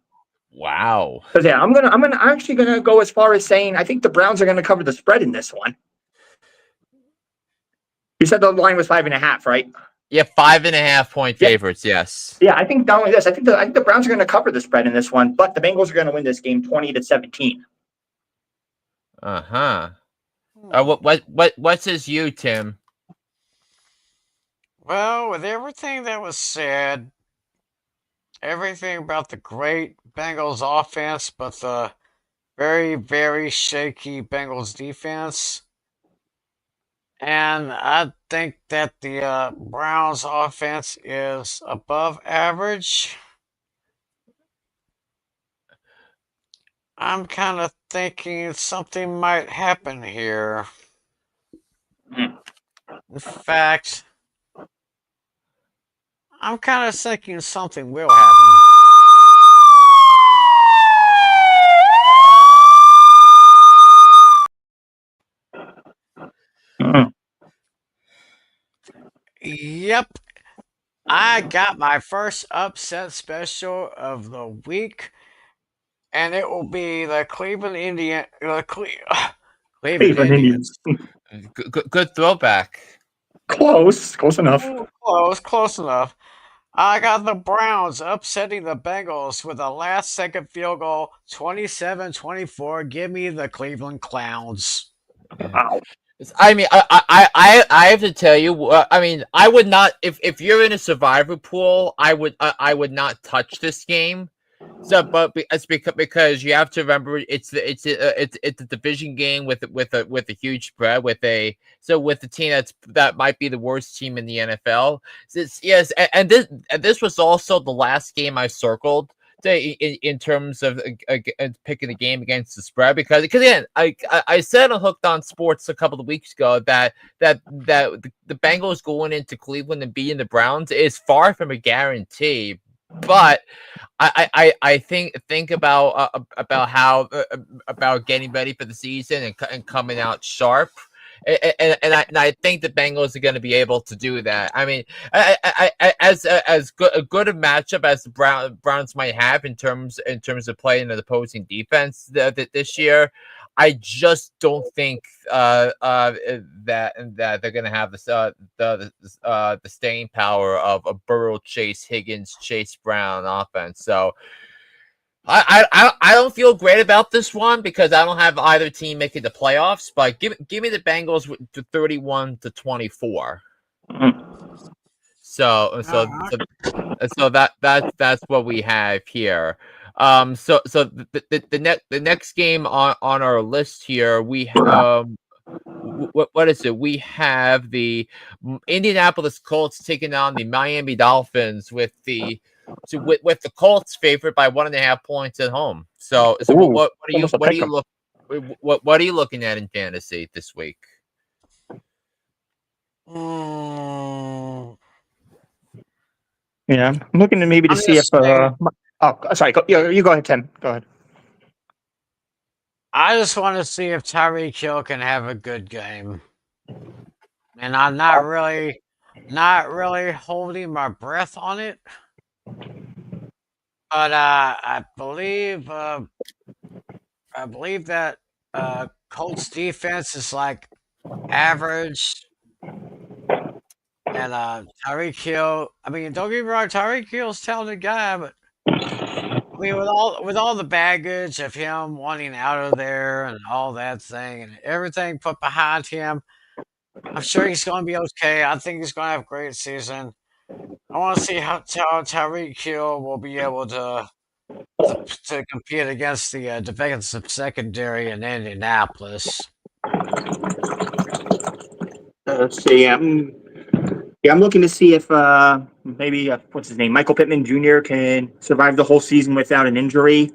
Wow. Because I'm actually gonna go as far as saying I think the Browns are gonna cover the spread in this one. You said the line was 5.5, right? Yeah, 5.5 point favorites. Yes. Yeah, I think not only this, I think the Browns are gonna cover the spread in this one, but the Bengals are gonna win this game 20-17. Uh-huh. What says you, Tim? Well, with everything that was said, everything about the great Bengals offense, but the very, very shaky Bengals defense, and I think that the Browns offense is above average. I'm kind of thinking something might happen here. In fact, I'm kind of thinking something will happen. Yep, I got my first upset special of the week, and it will be the Cleveland Cleveland Indians. Indians. Good throwback. Close enough. Ooh, close enough. I got the Browns upsetting the Bengals with a last-second field goal, 27-24. Give me the Cleveland Clowns. Wow. I mean, I have to tell you. I mean, I would not if you're in a survivor pool. I would not touch this game. So, but it's because you have to remember it's a division game with a huge spread with a team that might be the worst team in the NFL. Yes, and this was also the last game I circled in terms of picking the game against the spread because again I said on Hooked on Sports a couple of weeks ago that the Bengals going into Cleveland and beating the Browns is far from a guarantee, but I think about how about getting ready for the season and coming out sharp. And I think the Bengals are going to be able to do that. I mean, as good a matchup as the Browns might have in terms of playing an opposing defense this year, I just don't think that they're going to have the staying power of a Burrow, Chase, Higgins, Chase Brown offense. So I don't feel great about this one because I don't have either team making the playoffs. But give me the Bengals to 31-24. So that's what we have here. So the next game on our list here we what is it? We have the Indianapolis Colts taking on the Miami Dolphins with the Colts favored by 1.5 points at home. So what are you looking at in fantasy this week? Yeah, I'm looking to maybe to I'm see if. just saying, Sorry. You go ahead, Tim. Go ahead. I just want to see if Tyreek Hill can have a good game, and I'm not really holding my breath on it. But I believe that Colts defense is like average, and Tyreek Hill. I mean, don't get me wrong, Tyreek Hill's a talented guy, but I mean, with all the baggage of him wanting out of there and all that thing and everything put behind him, I'm sure he's going to be okay. I think he's going to have a great season. I want to see how Tyreek Hill will be able to compete against the defensive secondary in Indianapolis. Let's see. I'm looking to see if maybe what's his name, Michael Pittman Jr. can survive the whole season without an injury.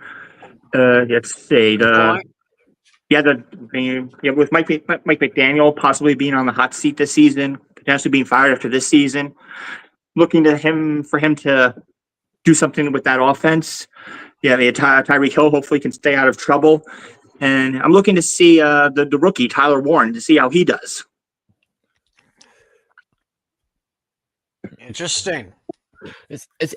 Let's see. With Mike McDaniel possibly being on the hot seat this season, potentially being fired after this season, looking to him to do something with that offense. Yeah, Tyreek Hill hopefully can stay out of trouble, and I'm looking to see the rookie Tyler Warren to see how he does. Interesting.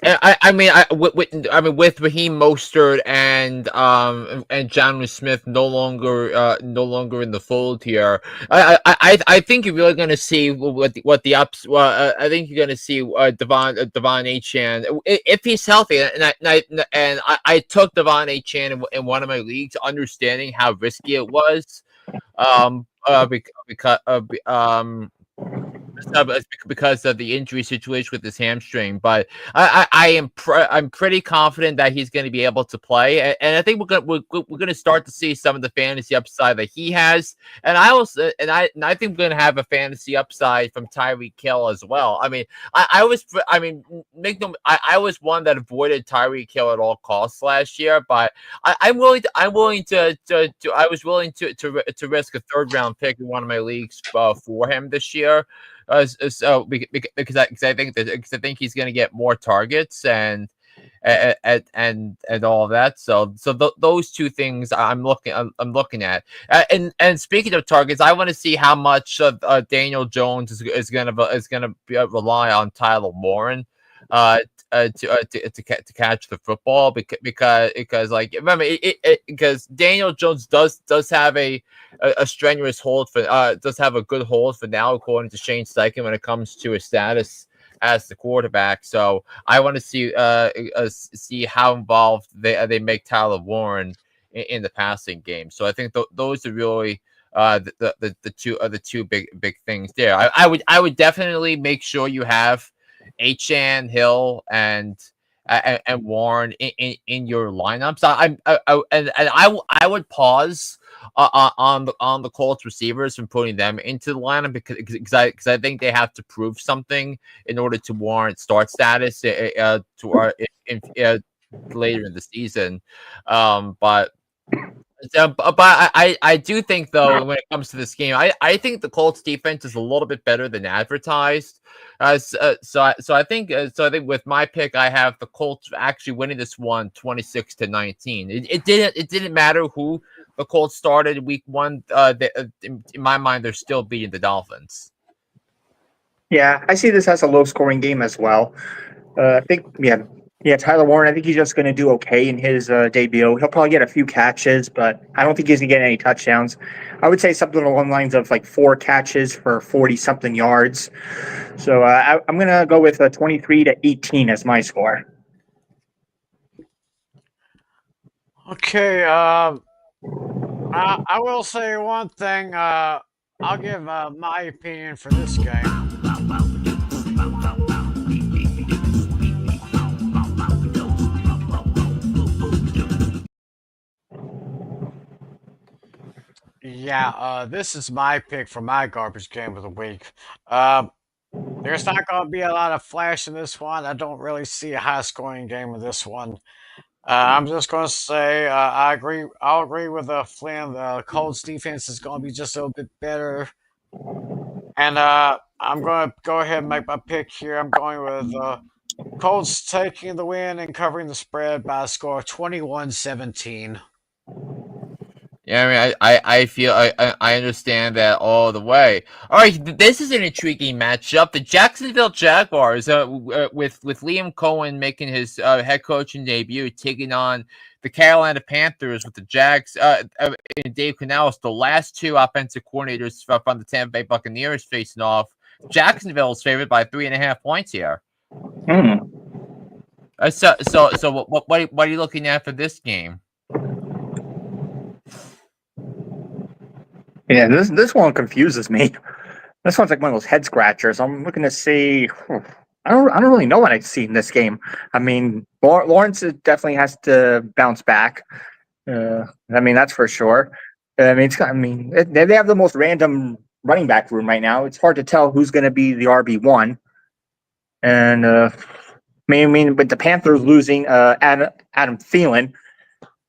I mean with Raheem Mostert and Jonnu Smith no longer in the fold here. I think you're really going to see what the ups. I think you're going to see Devon Achane if he's healthy. And I took Devon Achane in one of my leagues, understanding how risky it was. Because of the injury situation with his hamstring, but I'm pretty confident that he's going to be able to play, and I think we're going to start to see some of the fantasy upside that he has, and I think we're going to have a fantasy upside from Tyreek Hill as well. I mean, I was one that avoided Tyreek Hill at all costs last year, but I was willing to risk a 3rd round pick in one of my leagues for him this year. Because I think he's going to get more targets, and and all of that. So those two things I'm looking at. And speaking of targets, I want to see how much Daniel Jones is gonna rely on Tyler Warren to catch the football, because like, remember, because Daniel Jones does have a strenuous hold for does have a good hold for now, according to Shane Steichen, when it comes to his status as the quarterback. So I want to see how involved they make Tyler Warren in the passing game. So I think those are really the two big things there. I would definitely make sure you have Achane, Hill, and Warren in your lineups. I would pause on the Colts receivers from putting them into the lineup, because I think they have to prove something in order to warrant start status later in the season. But I do think, though, when it comes to this game, I think the Colts defense is a little bit better than advertised. So I think with my pick, I have the Colts actually winning this one 26-19. It didn't matter who the Colts started week one. In my mind, they're still beating the Dolphins. Yeah, I see this as a low-scoring game as well. I think, Tyler Warren, I think he's just going to do okay in his debut. He'll probably get a few catches, but I don't think he's going to get any touchdowns. I would say something along the lines of like 4 catches for 40-something yards. So I'm going to go with 23-18 as my score. Okay, I will say one thing. I'll give my opinion for this game. Yeah, this is my pick for my garbage game of the week. There's not going to be a lot of flash in this one. I don't really see a high-scoring game in this one. I'm just going to say I'll agree with Flynn. The Colts defense is going to be just a little bit better. And I'm going to go ahead and make my pick here. I'm going with Colts taking the win and covering the spread by a score of 21-17. Yeah, I mean, I feel I understand that all the way. All right, this is an intriguing matchup. The Jacksonville Jaguars, with Liam Cohen making his head coaching debut, taking on the Carolina Panthers with the Jags and Dave Canales, the last two offensive coordinators from the Tampa Bay Buccaneers facing off. Jacksonville is favored by 3.5 points here. So what are you looking at for this game? Yeah, this one confuses me. This one's like one of those head scratchers. I'm looking to see. I don't really know what I see in this game. I mean, Lawrence definitely has to bounce back. I mean, that's for sure. They have the most random running back room right now. It's hard to tell who's going to be the RB1. And with the Panthers losing Adam Thielen,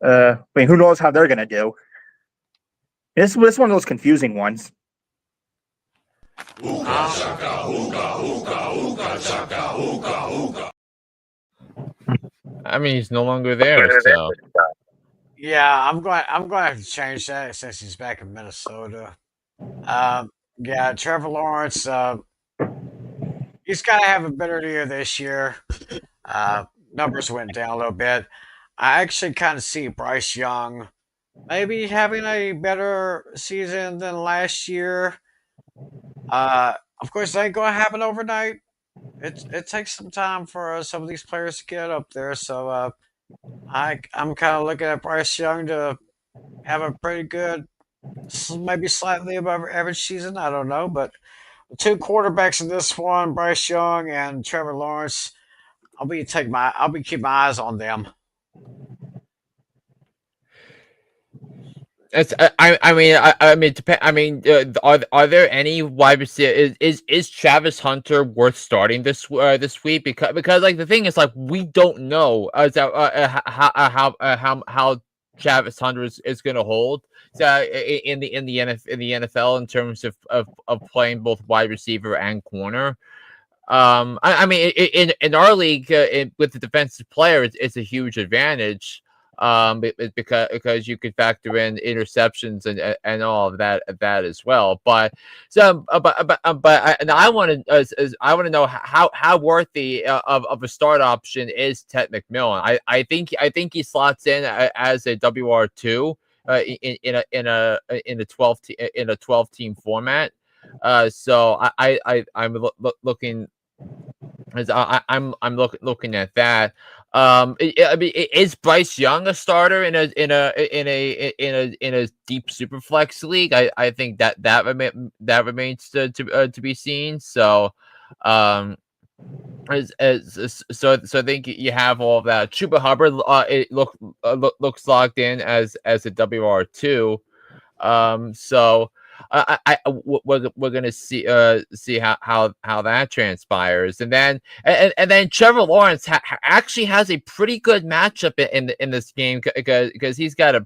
who knows how they're going to do? This is one of those confusing ones. I mean, he's no longer there, so. Yeah, I'm going to have to change that since he's back in Minnesota. Yeah, Trevor Lawrence, he's got to have a better year this year. Numbers went down a little bit. I actually kind of see Bryce Young maybe having a better season than last year. Of course, it ain't going to happen overnight. It takes some time for some of these players to get up there. So I'm kind of looking at Bryce Young to have a pretty good, maybe slightly above average season. I don't know, but the two quarterbacks in this one, Bryce Young and Trevor Lawrence, I'll be keeping my eyes on them. It's, are there any wide receivers? Is Travis Hunter worth starting this week? Because like the thing is, like, we don't know how Travis Hunter is going to hold in the NFL in terms of playing both wide receiver and corner. I mean, in our league, with the defensive player, it's a huge advantage. Because you could factor in interceptions and all of that as well. But I want to know how worthy of a start option is Ted McMillan. I think he slots in as a WR2 in a 12 team format. So I'm looking. I'm looking at that. I mean, is Bryce Young a starter in a deep super flex league? I think that remains to be seen. So, so I think you have all of that. Chuba Hubbard, it looks locked in as a WR2. So we're gonna see how that transpires, and then Trevor Lawrence actually has a pretty good matchup in this game because he's got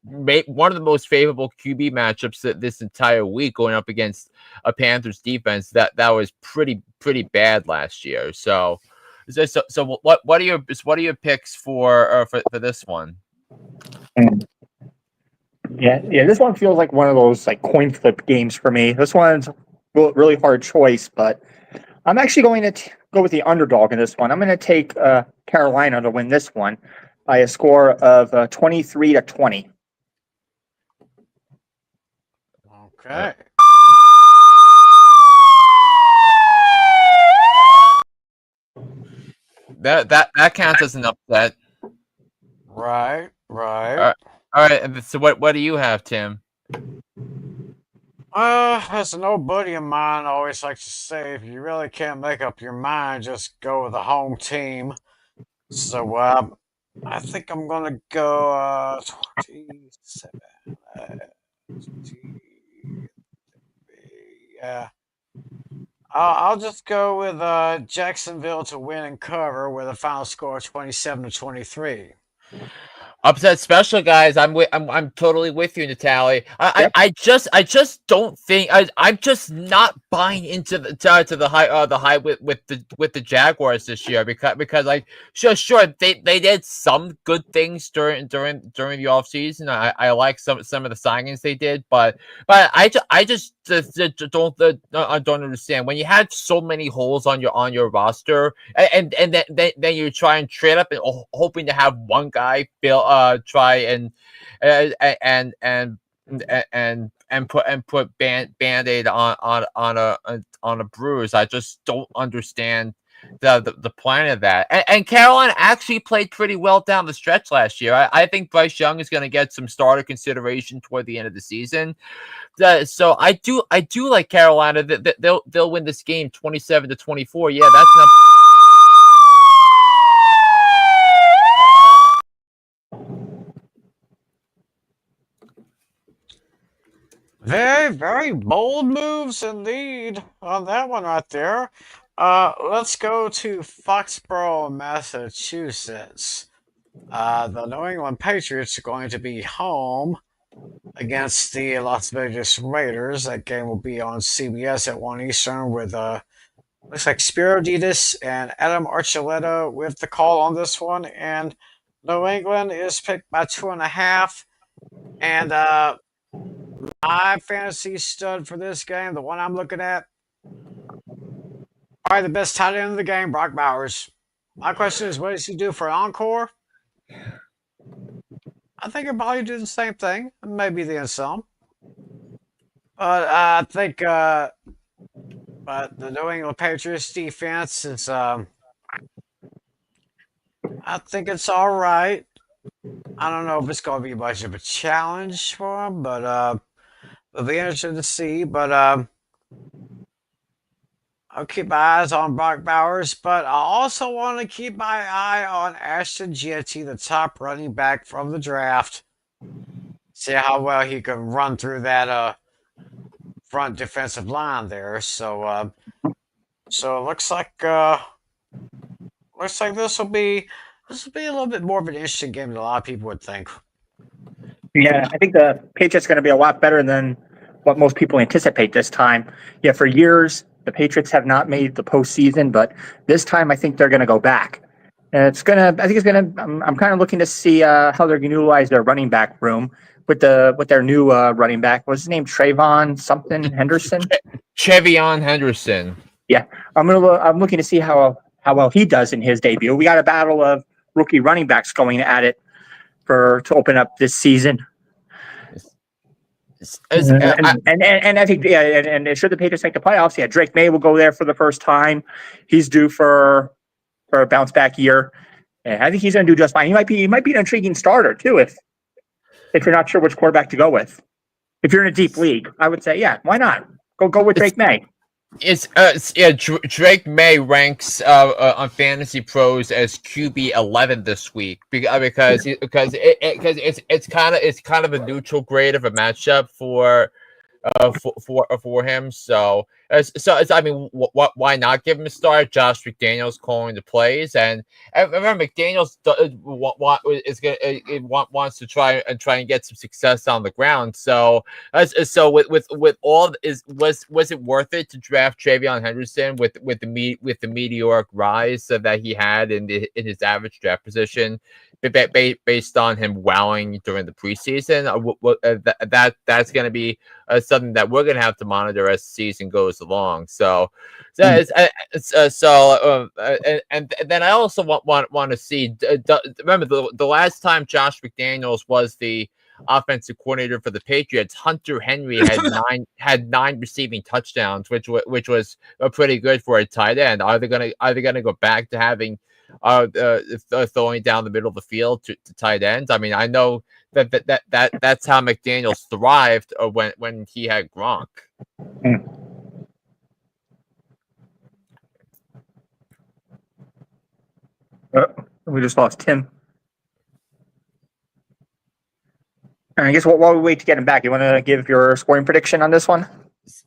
one of the most favorable QB matchups this entire week, going up against a Panthers defense that was pretty bad last year. So what are your picks for this one? Yeah, this one feels like one of those like coin flip games for me. This one's a really hard choice, but I'm actually going to go with the underdog in this one. I'm going to take Carolina to win this one by a score of 23-20. Okay. That counts as an upset. Right. All right. So what do you have, Tim? As an old buddy of mine always likes to say, if you really can't make up your mind, just go with the home team. So I think I'm gonna go 27. Yeah. I'll just go with Jacksonville to win and cover with a final score of 27-23. Upset special, guys. I'm totally with you, Natalie. I just don't think I'm just not buying into the high with the Jaguars this year because like sure they did some good things during the offseason. I like some of the signings they did, but I just don't understand when you had so many holes on your roster and then you try and trade up and hoping to have one guy try and put band-aid on a bruise. I just don't understand the plan of that. And Carolina actually played pretty well down the stretch last year. I think Bryce Young is going to get some starter consideration toward the end of the season. So I do like Carolina. They'll win this game 27-24. Yeah, that's not. Very, very bold moves indeed on that one right there. Let's go to Foxborough, Massachusetts. The New England Patriots are going to be home against the Las Vegas Raiders. That game will be on CBS at 1 Eastern with looks like Spiro Ditas and Adam Archuleta with the call on this one. And New England is picked by 2.5. And my fantasy stud for this game, the one I'm looking at, probably the best tight end of the game, Brock Bowers. My question is, what does he do for an encore? I think he'll probably do the same thing, maybe then some. But I think, but the New England Patriots defense is, I think it's all right. I don't know if it's going to be much of a challenge for him, but it'll be interesting to see. But I'll keep my eyes on Brock Bowers, but I also want to keep my eye on Ashton Jeanty, the top running back from the draft. See how well he can run through that front defensive line there. So it looks like this will be a little bit more of an interesting game than a lot of people would think. Yeah, I think the Patriots are going to be a lot better than what most people anticipate this time. Yeah, for years, The Patriots have not made the postseason, but this time I think they're going to go back. And I'm kind of looking to see how they're going to utilize their running back room with their new running back. What's his name? Trayvon something Henderson. Chevion Henderson. Yeah, I'm looking to see how well he does in his debut. We got a battle of rookie running backs going at it to open up this season. And I think and should the Patriots make the playoffs, yeah, Drake May will go there for the first time. He's due for a bounce back year, and I think he's going to do just fine. He might be an intriguing starter too if you're not sure which quarterback to go with. If you're in a deep league, I would say, yeah, why not go with Drake May. Drake May ranks on Fantasy Pros as QB 11 this week because it's kind of a neutral grade of a matchup for him. So I mean, why not give him a start? Josh McDaniels calling the plays, and remember McDaniels wants to try and get some success on the ground. So with all was it worth it to draft Trayvon Henderson with the meteoric rise that he had in his average draft position? Based on him wowing during the preseason, that's going to be something that we're going to have to monitor as the season goes along. And then I also want to see. Remember the last time Josh McDaniels was the offensive coordinator for the Patriots, Hunter Henry had nine receiving touchdowns, which was pretty good for a tight end. Are they gonna go back to having throwing down the middle of the field to tight ends? I mean, I know that's how McDaniels thrived when he had Gronk. We just lost Tim. I guess while we wait to get him back, you want to give your scoring prediction on this one?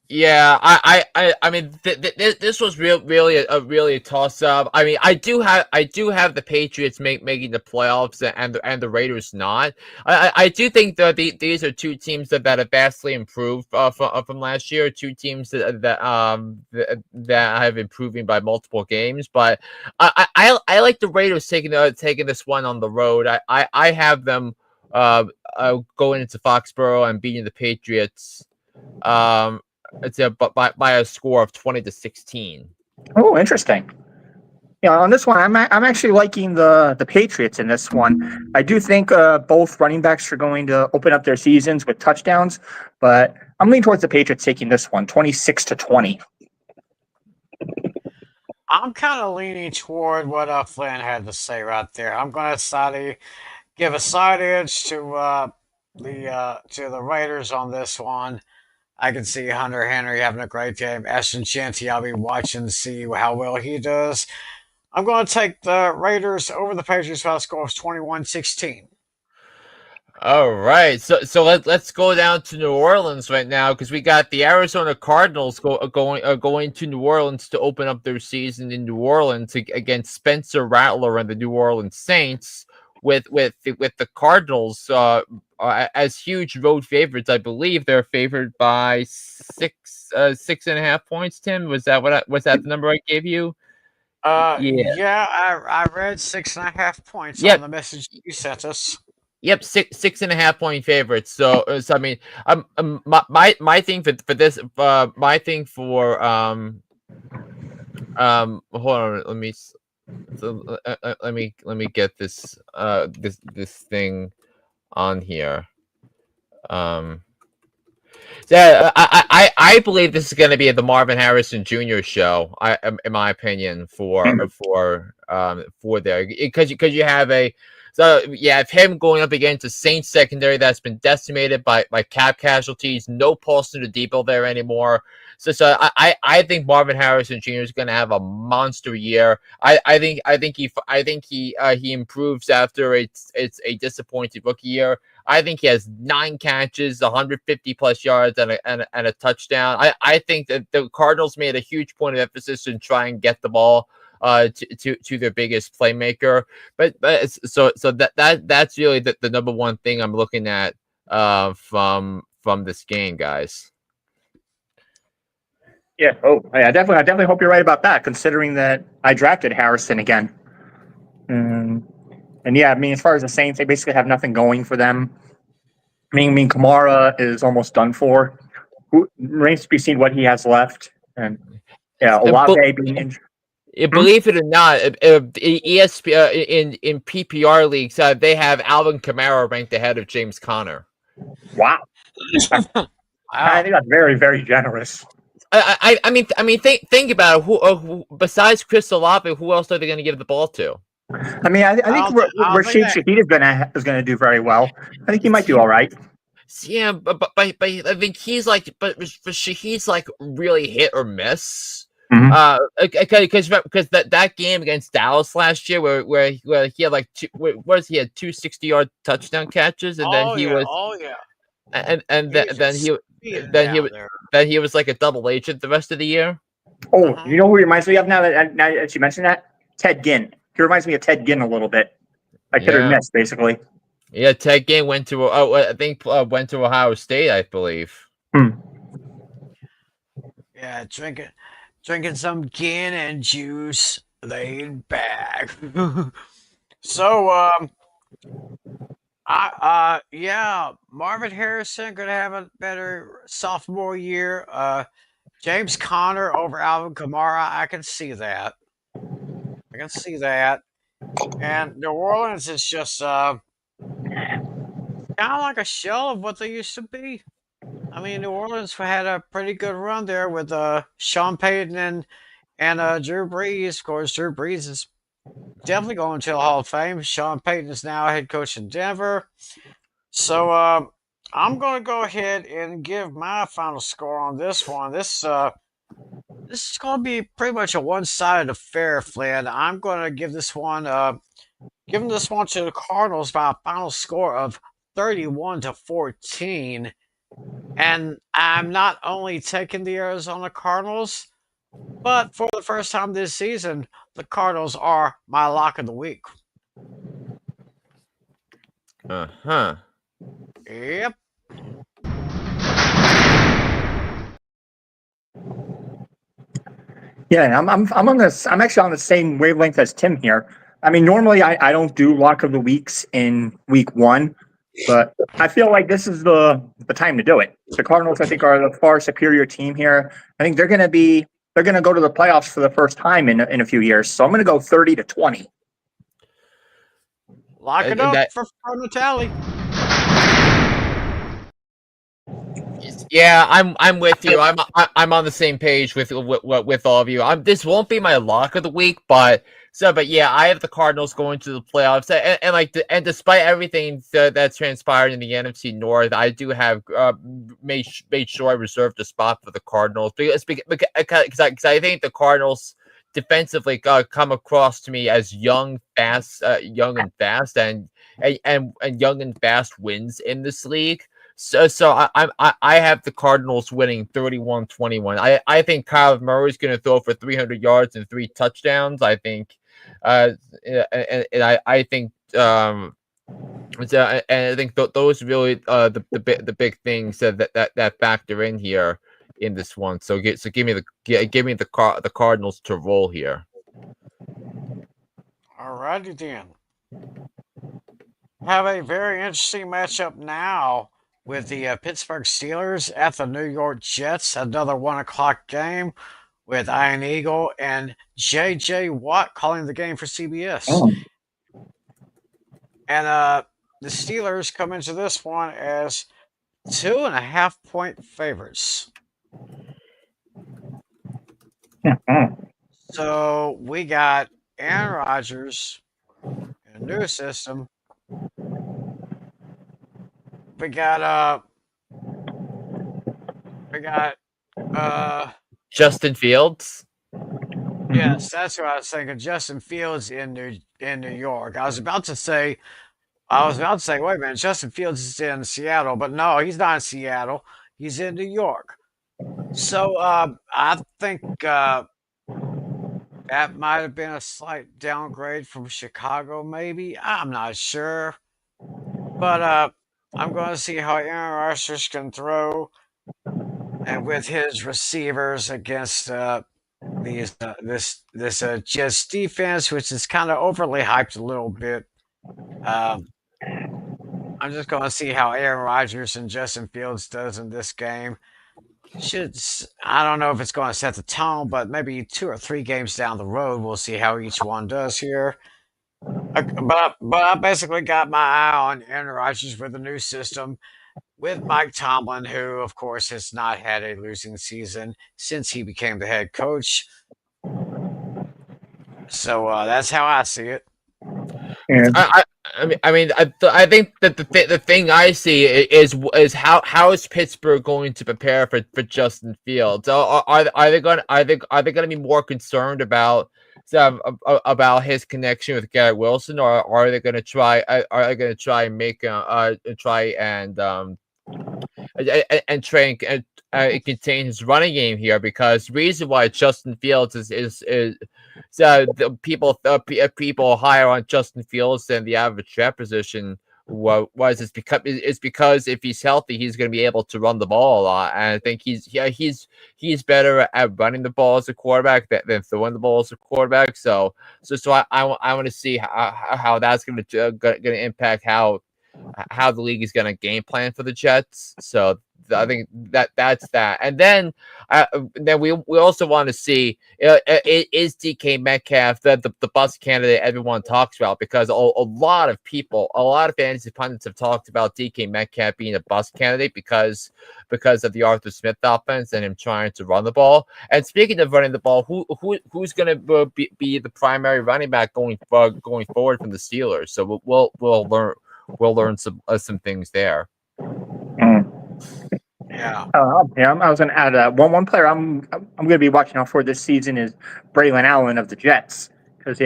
Yeah, I mean, this was really a toss up. I mean, I do have the Patriots making the playoffs and the Raiders not. I do think that these are two teams that have vastly improved from last year. Two teams that have improving by multiple games. But I like the Raiders taking this one on the road. I have them going into Foxborough and beating the Patriots. It's by a score of 20-16. Oh, interesting. Yeah, on this one, I'm actually liking the Patriots in this one. I do think both running backs are going to open up their seasons with touchdowns, but I'm leaning towards the Patriots taking this one, 26-20. I'm kind of leaning toward what Flynn had to say right there. I'm going to give a side edge to the Raiders on this one. I can see Hunter Henry having a great game. Ashton Jeanty, I'll be watching to see how well he does. I'm going to take the Raiders over the Patriots by a score of 21-16. All right, so let's go down to New Orleans right now because we got the Arizona Cardinals going to New Orleans to open up their season in New Orleans against Spencer Rattler and the New Orleans Saints. With the Cardinals as huge road favorites. I believe they're favored by 6.5 points. Tim, was that the number I gave you? Yeah, I read 6.5 points on the message you sent us. Yep, 6.5 point favorites. So I mean, my thing for this, my thing for hold on, let me. So let me get this this thing on here. I believe this is going to be the Marvin Harrison Jr. show. In my opinion, for there because you have if him going up against a Saints secondary that's been decimated by cap casualties, no Paulson Adebo there anymore. So I think Marvin Harrison Jr. is going to have a monster year. I think he improves after it's a disappointing rookie year. I think he has 9 catches, 150 plus yards, and a touchdown. I think that the Cardinals made a huge point of emphasis in trying to get the ball to their biggest playmaker. But so that's really the number one thing I'm looking at from this game, guys. Yeah. Oh, I definitely hope you're right about that, considering that I drafted Harrison again. And yeah, I mean, as far as the Saints, they basically have nothing going for them. I mean, Kamara is almost done for. Who remains to be seen what he has left. And yeah, But Olave being injured. believe it or not, ESP in PPR leagues, they have Alvin Kamara ranked ahead of James Conner. Wow. I Wow. think that's very, very generous. I mean, think about it. Who besides Chris Olave, who else are they going to give the ball to? I mean, I think I don't think Rashid that. Shaheed is gonna do very well. I think he might do all right. Yeah, but I think he's like, but he's like really hit or miss. Mhm. Because that game against Dallas last year, where he had like he had 2 60-yard touchdown catches, and then Oh he yeah. was Oh yeah. and He was then just he speeding then he down was there. then he was like a double agent the rest of the year. Oh, Uh-huh. you know who he reminds me of now that you mentioned that? Ted Ginn. He reminds me of Ted Ginn a little bit. Like hit or Yeah, miss, basically. yeah. Ted Ginn went to I think went to Ohio State, I believe. Hmm. Yeah, drinking some gin and juice, laid back. So, yeah, Marvin Harrison gonna have a better sophomore year. James Conner over Alvin Kamara, I can see that. I can see that. And New Orleans is just kind of like a shell of what they used to be. I mean, New Orleans had a pretty good run there with Sean Payton and Drew Brees. Of course, Drew Brees is definitely going to the Hall of Fame. Sean Payton is now head coach in Denver. So I'm going to go ahead and give my final score on this one. This is going to be pretty much a one-sided affair, Flynn. I'm going to give this one giving this one to the Cardinals by a final score of 31-14. And I'm not only taking the Arizona Cardinals, but for the first time this season, the Cardinals are my lock of the week. Uh-huh. Yep. Yeah, I'm actually on the same wavelength as Tim here. I mean, normally I don't do lock of the weeks in week one, but I feel like this is the time to do it. The Cardinals, I think, are the far superior team here. I think they're gonna go to the playoffs for the first time in a few years. So I'm gonna go 30-20. Lock it And up that for final tally. Yeah, I'm with you. I'm on the same page with all of you. This won't be my lock of the week, but yeah, I have the Cardinals going to the playoffs, and despite everything that's transpired in the NFC North, I do have made sure I reserved a spot for the Cardinals because I think the Cardinals defensively come across to me as young and fast, and young and fast wins in this league. So I have the Cardinals winning 31-21. I think Kyle Murray's going to throw for 300 yards and 3 touchdowns. I think, and I think and I think those really the big things that factor in here in this one. So give me the Cardinals to roll here. Alrighty then. Have a very interesting matchup now with the Pittsburgh Steelers at the New York Jets. Another 1 o'clock game with Iron Eagle and J.J. Watt calling the game for CBS. And the Steelers come into this one as 2.5-point favorites. So we got Aaron Rodgers in a new system. We got Justin Fields. yes, that's what I was thinking. Justin Fields in New York. I was about to say, wait a minute, Justin Fields is in Seattle, but no, he's not in Seattle. He's in New York. So I think that might have been a slight downgrade from Chicago, maybe. I'm not sure. But I'm going to see how Aaron Rodgers can throw. and with his receivers against this Jets defense, which is kind of overly hyped a little bit. Um, I'm just going to see how Aaron Rodgers and Justin Fields does in this game. I don't know if it's going to set the tone, but maybe 2 or 3 games down the road, we'll see how each one does here. But I basically got my eye on Aaron Rodgers with the new system with Mike Tomlin, who of course has not had a losing season since he became the head coach. So that's how I see it. And I think that the thing I see is how is Pittsburgh going to prepare for Justin Fields? Are they going to be more concerned about his connection with Garrett Wilson, or are they going to try and make try and try and contain his running game here? Because the reason why Justin Fields is the people higher on Justin Fields than the average draft position it's because if he's healthy, he's going to be able to run the ball a lot. And I think he's better at running the ball as a quarterback than throwing the ball as a quarterback. So I want to see how that's going to impact how the league is going to game plan for the Jets. So I think that's that. And then we also want to see is DK Metcalf the bust candidate everyone talks about, because a lot of fantasy pundits have talked about DK Metcalf being a bust candidate because of the Arthur Smith offense and him trying to run the ball. And speaking of running the ball, who's going to be the primary running back going forward from the Steelers? So we'll learn some things there. Yeah. I was going to add one player I'm going to be watching out for this season is Braylon Allen of the Jets, because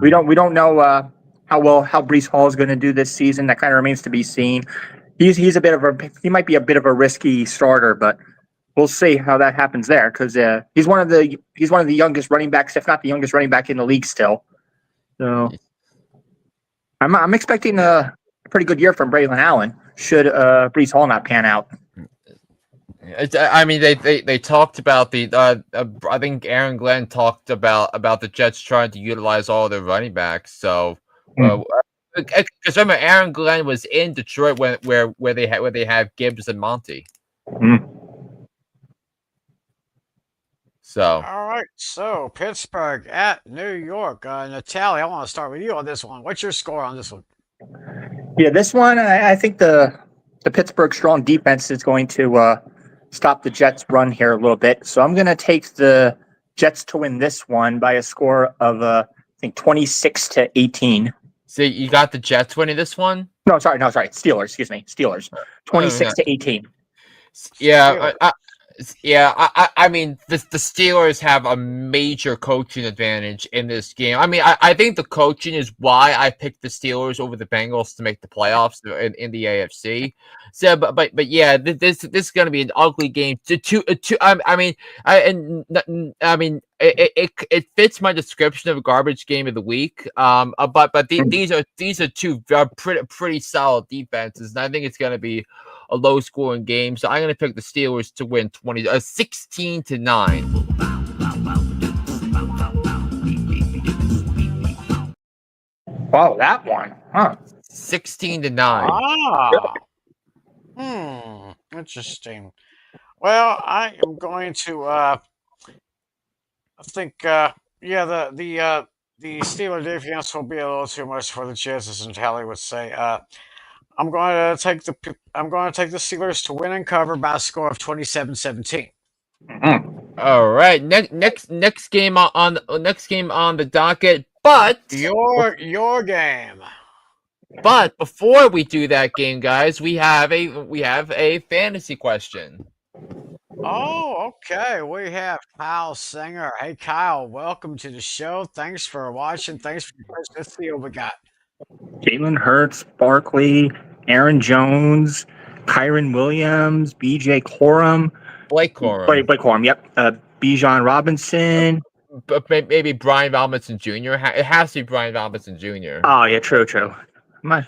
we don't know how Breece Hall is going to do this season. That kind of remains to be seen. He might be a bit of a risky starter, but we'll see how that happens there, because he's one of the youngest running backs, if not the youngest running back in the league still. So I'm expecting a pretty good year from Braylon Allen should Breece Hall not pan out. I mean, they talked about the. I think Aaron Glenn talked about the Jets trying to utilize all their running backs. So, because remember, Aaron Glenn was in Detroit where they have Gibbs and Monty. So, all right. So Pittsburgh at New York. Natalie, I want to start with you on this one. What's your score on this one? Yeah, this one I think the Pittsburgh strong defense is going to stop the Jets' run here a little bit. So I'm going to take the Jets to win this one by a score of I think 26-18. So you got the Jets winning this one? No, sorry. Steelers. Excuse me, Steelers. 26-18. Yeah, I mean, the Steelers have a major coaching advantage in this game. I mean, I think the coaching is why I picked the Steelers over the Bengals to make the playoffs in the AFC. So, but yeah, this is going to be an ugly game. I mean, it fits my description of a garbage game of the week. But these are two pretty solid defenses, and I think it's going to be a low-scoring game. So I'm going to pick the Steelers to win 16-9. Wow, that one, huh? 16-9. Interesting. Well, I am going to. I think. The Steeler defense will be a little too much for the Jets, as Natalie would say. I'm going to take the Steelers to win and cover by a score of 27-17. All right, next game on the docket, but your game. But before we do that game, guys, we have a fantasy question. Oh, okay. We have Kyle Singer. Hey, Kyle, welcome to the show. Thanks for watching. Thanks for your question. Let's see what we got. Jalen Hurts, Barkley, Aaron Jones, Kyron Williams, BJ Corum. Blake Corum. Blake Corum, yep. Bijan Robinson. But maybe Brian Robinson Jr. It has to be Brian Robinson Jr. Oh, yeah, true. Right.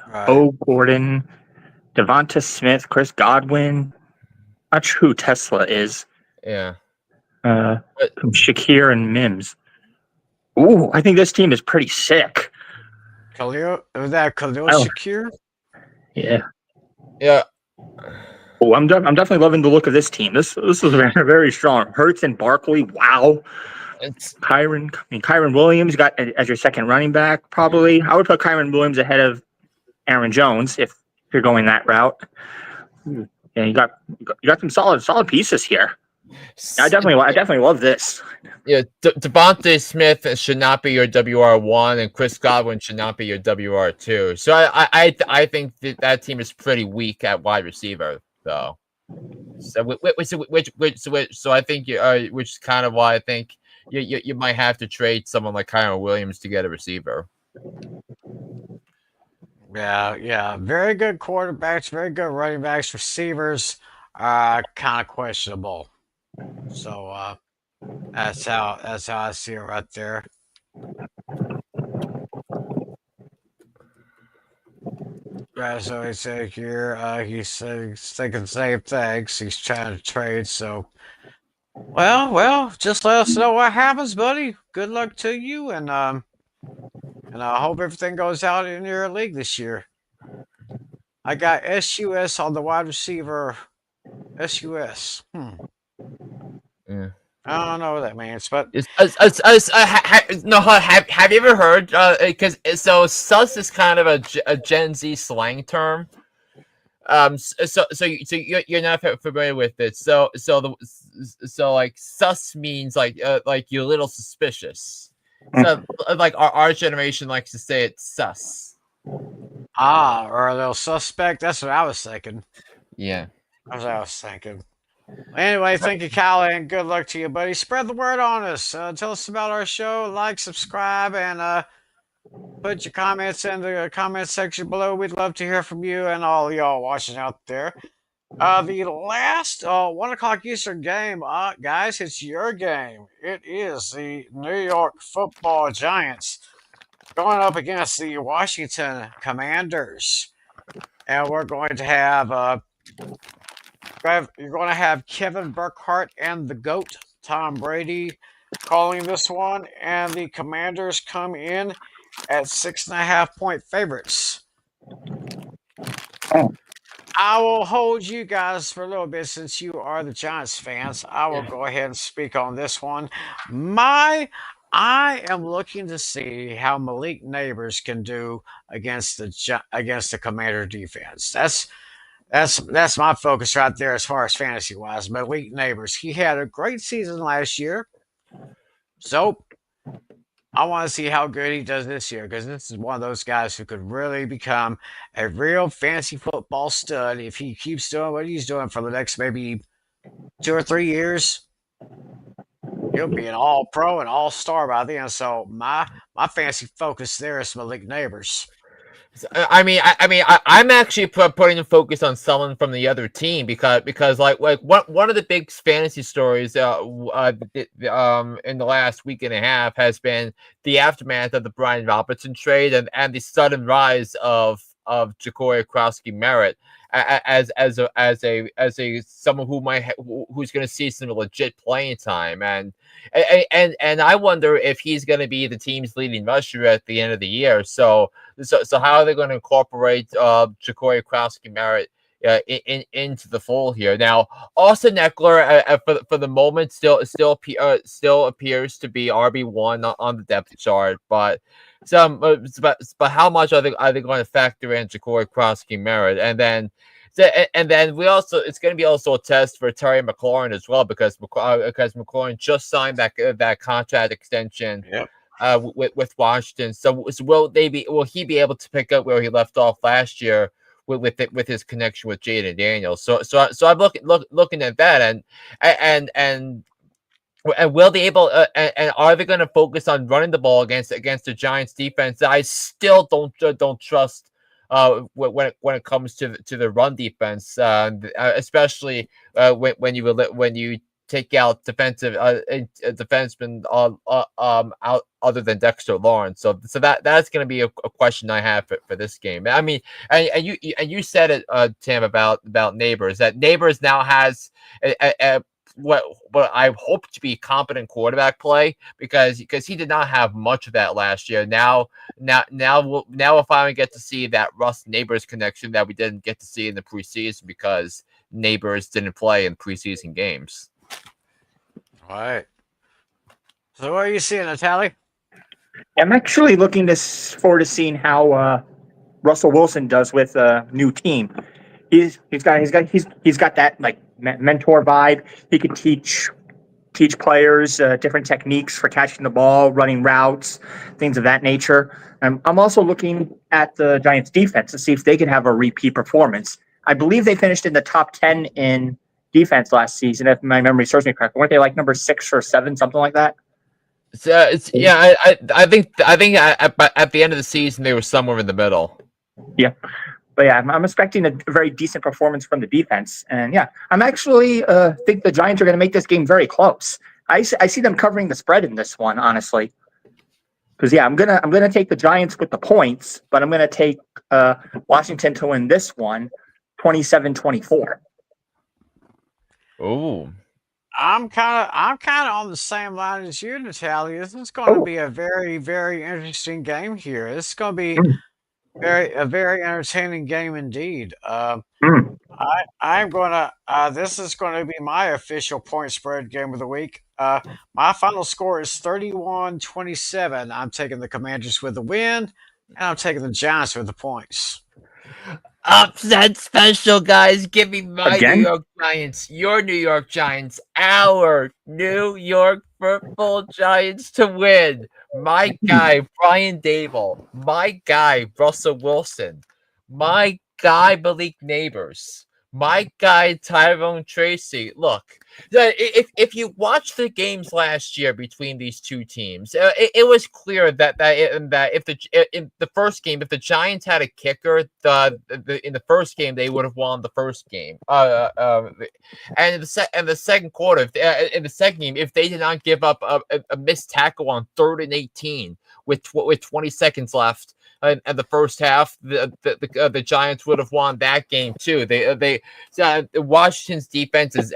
Gordon, Devonta Smith, Chris Godwin. Not sure who Tesla is. Yeah. From Shakir and Mims. Ooh, I think this team is pretty sick. Was that Khalil Oh. Shakir? Yeah. Yeah. Oh, I'm definitely loving the look of this team. This is very, very strong. Hurts and Barkley. Wow. It's Kyron Williams got as your second running back. Probably, I would put Kyron Williams ahead of Aaron Jones if you're going that route. Yeah, you got some solid pieces here. I definitely love this. Yeah, Devontae Smith should not be your WR1, and Chris Godwin should not be your WR2. So I think that team is pretty weak at wide receiver, though. So so I think which is kind of why I think you might have to trade someone like Kyron Williams to get a receiver. Yeah. Very good quarterbacks, very good running backs, receivers, kind of questionable. So that's how I see it right there. Yeah, so he said here, he's thinking the same things. He's trying to trade. So, well, just let us know what happens, buddy. Good luck to you, and I hope everything goes out in your league this year. I got SUS on the wide receiver. SUS. Yeah. I don't know what that means, but Have you ever heard? Because so sus is kind of a Gen Z slang term. So you're not familiar with it. So like sus means like you're a little suspicious. So like our generation likes to say it's sus. or a little suspect. That's what I was thinking. Yeah. That's what I was thinking. Anyway, thank you, Kyle, and good luck to you, buddy. Spread the word on us. Tell us about our show. Like, subscribe, and put your comments in the comment section below. We'd love to hear from you and all y'all watching out there. The last 1 o'clock Eastern game, guys, it's your game. It is the New York Football Giants going up against the Washington Commanders. And we're going to have you're going to have Kevin Burkhardt and the GOAT, Tom Brady, calling this one. And the Commanders come in at 6.5-point favorites. I will hold you guys for a little bit since you are the Giants fans. I will go ahead and speak on this one. I am looking to see how Malik Neighbors can do against the Commander defense. That's my focus right there as far as fantasy wise. Malik Neighbors, he had a great season last year, so I want to see how good he does this year, because this is one of those guys who could really become a real fantasy football stud if he keeps doing what he's doing for the next maybe 2 or 3 years. He'll be an all-pro and all-star by then. So my fantasy focus there is Malik Neighbors. I'm actually putting the focus on someone from the other team because like one of the big fantasy stories in the last week and a half has been the aftermath of the Brian Robertson trade and the sudden rise of Jacory Krowski-Merritt as a someone who's going to see some legit playing time, and I wonder if he's going to be the team's leading rusher at the end of the year. So how are they going to incorporate Jacory Krowski-Merritt into the fold here? Now, Austin Eckler for the moment still appears to be RB1 on the depth chart, but how much are they going to factor in Jacory Krowski-Merritt? And then it's going to be also a test for Terry McLaurin as well, because McLaurin just signed that contract extension. Yep. With Washington. So will he be able to pick up where he left off last year with his connection with Jaden Daniels? So I'm looking at that, and will they able and are they going to focus on running the ball against the Giants defense? I still don't trust when it comes to the run defense, especially when you take out defensemen out other than Dexter Lawrence. So that's going to be a question I have for this game. I mean, and you said it, Tim, about Neighbors, that Neighbors now has what I hope to be competent quarterback play, because he did not have much of that last year. Now we'll finally get to see that Russ Neighbors connection that we didn't get to see in the preseason because Neighbors didn't play in preseason games. All right. So what are you seeing, Natalie? I'm actually looking forward to seeing how Russell Wilson does with a new team. He's got that like mentor vibe. He can teach players different techniques for catching the ball, running routes, things of that nature. I'm also looking at the Giants defense to see if they can have a repeat performance. I believe they finished in the top 10 in defense last season, if my memory serves me correct. Weren't they like number 6 or 7, something like that? So I think at the end of the season they were somewhere in the middle. Yeah. But yeah, I'm expecting a very decent performance from the defense. And yeah, I'm actually think the Giants are going to make this game very close. I see them covering the spread in this one, honestly. Because yeah, I'm gonna take the Giants with the points, but I'm gonna take Washington to win this one, 27-24. Oh. I'm kind of on the same line as you, Natalia. This is going to be a very, very interesting game here. This is going to be a very entertaining game indeed. I'm gonna. This is going to be my official point spread game of the week. My final score is 31-27. I'm taking the Commanders with the win, and I'm taking the Giants with the points. Upset special, guys. Give me my Again? New York Giants, your New York Giants, our New York Purple Giants to win. My guy, Brian Dable. My guy, Russell Wilson. My guy, Malik Neighbors. My guy, Tyrone Tracy. Look, if you watch the games last year between these two teams, it was clear that in the first game, if the Giants had a kicker, in the first game they would have won the first game. And in the second quarter, in the second game, if they did not give up a missed tackle on 3rd and 18 with 20 seconds left. And the first half, the Giants would have won that game too. Washington's defense is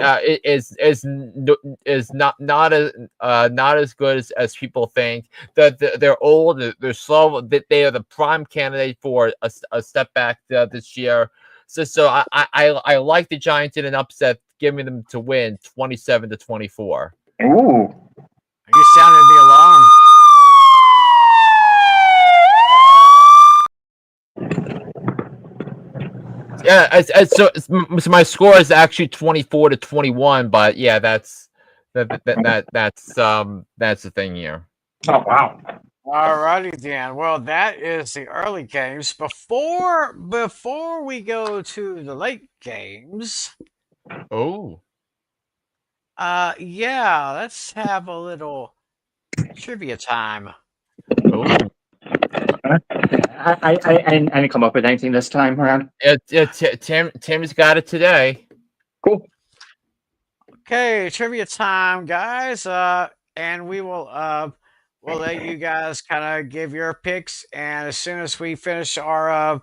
not as good as people think. They're old, they're slow. They are the prime candidate for a step back this year. So I like the Giants in an upset, giving them to win 27-24. Ooh. You sounded the alarm. Yeah, so my score is actually 24-21, but yeah, that's the thing here. Oh wow. Alrighty then. Well, that is the early games. Before we go to the late games, Oh. yeah, let's have a little trivia time. Oh. I didn't come up with anything this time around. Tim's got it today. Cool. Okay, trivia time, guys. And we will we'll let you guys kind of give your picks, and as soon as we finish our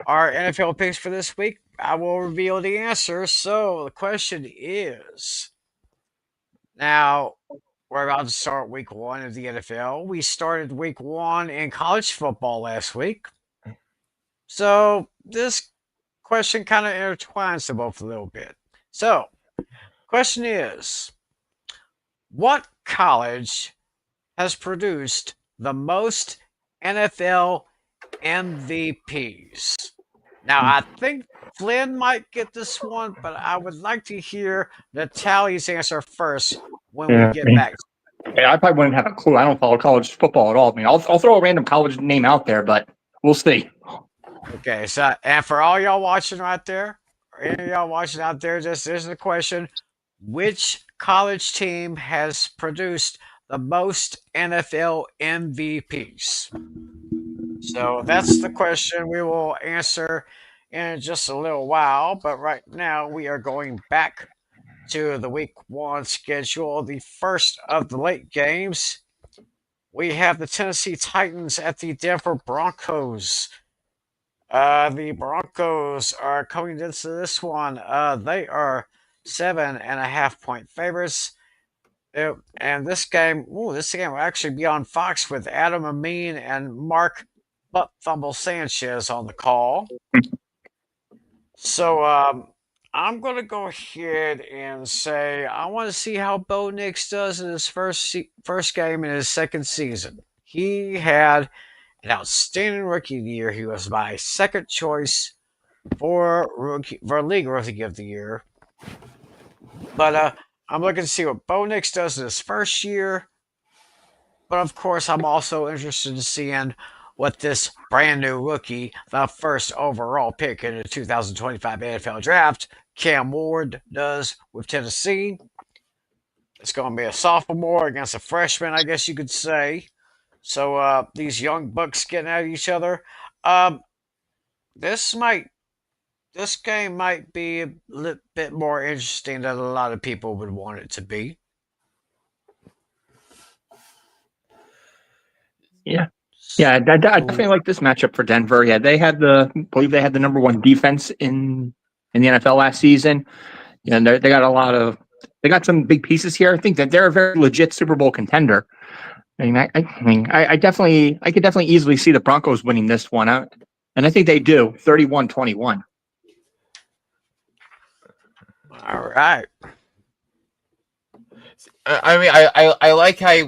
NFL picks for this week, I will reveal the answer. So the question is, now we're about to start week 1 of the NFL. We started week 1 in college football last week. So this question kind of intertwines them both a little bit. So, question is, what college has produced the most NFL MVPs? Now, I think Flynn might get this one, but I would like to hear Natalie's answer first when we get back. Yeah, I probably wouldn't have a clue. I don't follow college football at all. I mean, I'll throw a random college name out there, but we'll see. Okay, so and for all y'all watching right there, or any of y'all watching out there, just there's the question: which college team has produced the most NFL MVPs? So that's the question we will answer in just a little while. But right now, we are going back to the week 1 schedule, the first of the late games. We have the Tennessee Titans at the Denver Broncos. The Broncos are coming into this one. They are 7.5-point favorites. And this game will actually be on Fox with Adam Amin and Mark Butt Fumble Sanchez on the call. So I'm going to go ahead and say I want to see how Bo Nix does in his first game in his second season. He had an outstanding rookie of the year. He was my second choice for League Rookie of the Year. But I'm looking to see what Bo Nix does in his first year. But of course, I'm also interested in seeing what this brand new rookie, the first overall pick in the 2025 NFL Draft, Cam Ward, does with Tennessee. It's going to be a sophomore against a freshman, I guess you could say. So these young bucks getting at each other. This game might be a little bit more interesting than a lot of people would want it to be. Yeah. Yeah, I definitely like this matchup for Denver. Yeah, I believe they had the number one defense in the NFL last season. And they got some big pieces here. I think that they're a very legit Super Bowl contender. I could definitely easily see the Broncos winning this one out. And I think they do, 31-21. All right. I mean, I like how you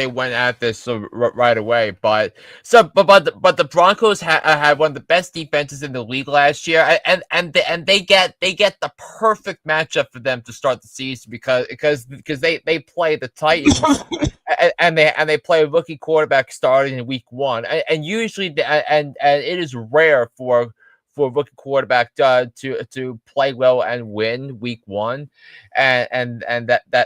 went at this right away, but the Broncos had one of the best defenses in the league last year, and they get the perfect matchup for them to start the season because they play the Titans and they play a rookie quarterback starting in week 1, and usually and it is rare for a rookie quarterback to play well and win week 1, and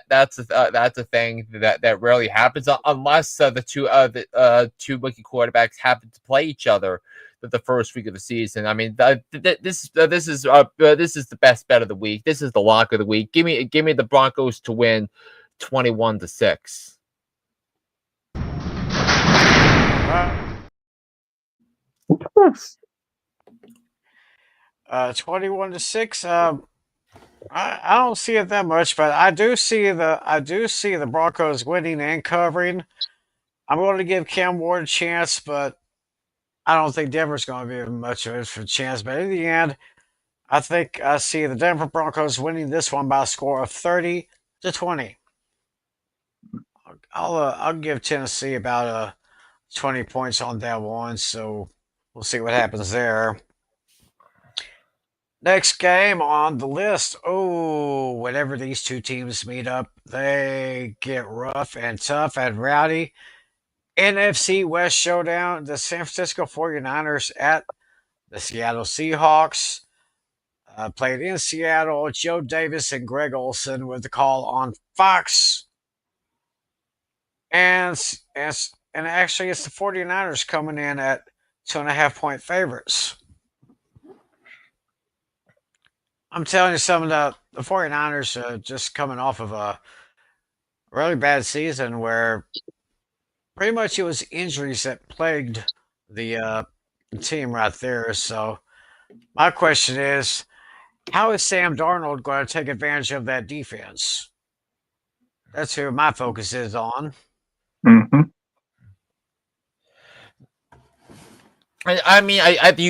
that's a thing that rarely happens unless the two rookie quarterbacks happen to play each other the first week of the season. I mean, this is the best bet of the week. This is the lock of the week. Give me the Broncos to win 21-6. 21-6. I don't see it that much, but I do see the Broncos winning and covering. I'm going to give Cam Ward a chance, but I don't think Denver's going to be much of a chance. But in the end, I think I see the Denver Broncos winning this one by a score of 30-20. I'll give Tennessee about 20 points on that one, so we'll see what happens there. Next game on the list. Oh, whenever these two teams meet up, they get rough and tough and rowdy. NFC West showdown. The San Francisco 49ers at the Seattle Seahawks. Played in Seattle. Joe Davis and Greg Olsen with the call on Fox. And actually, it's the 49ers coming in at 2.5-point favorites. I'm telling you, some of the 49ers are just coming off of a really bad season where pretty much it was injuries that plagued the team right there. So my question is, how is Sam Darnold going to take advantage of that defense? That's who my focus is on. Mm-hmm. I mean,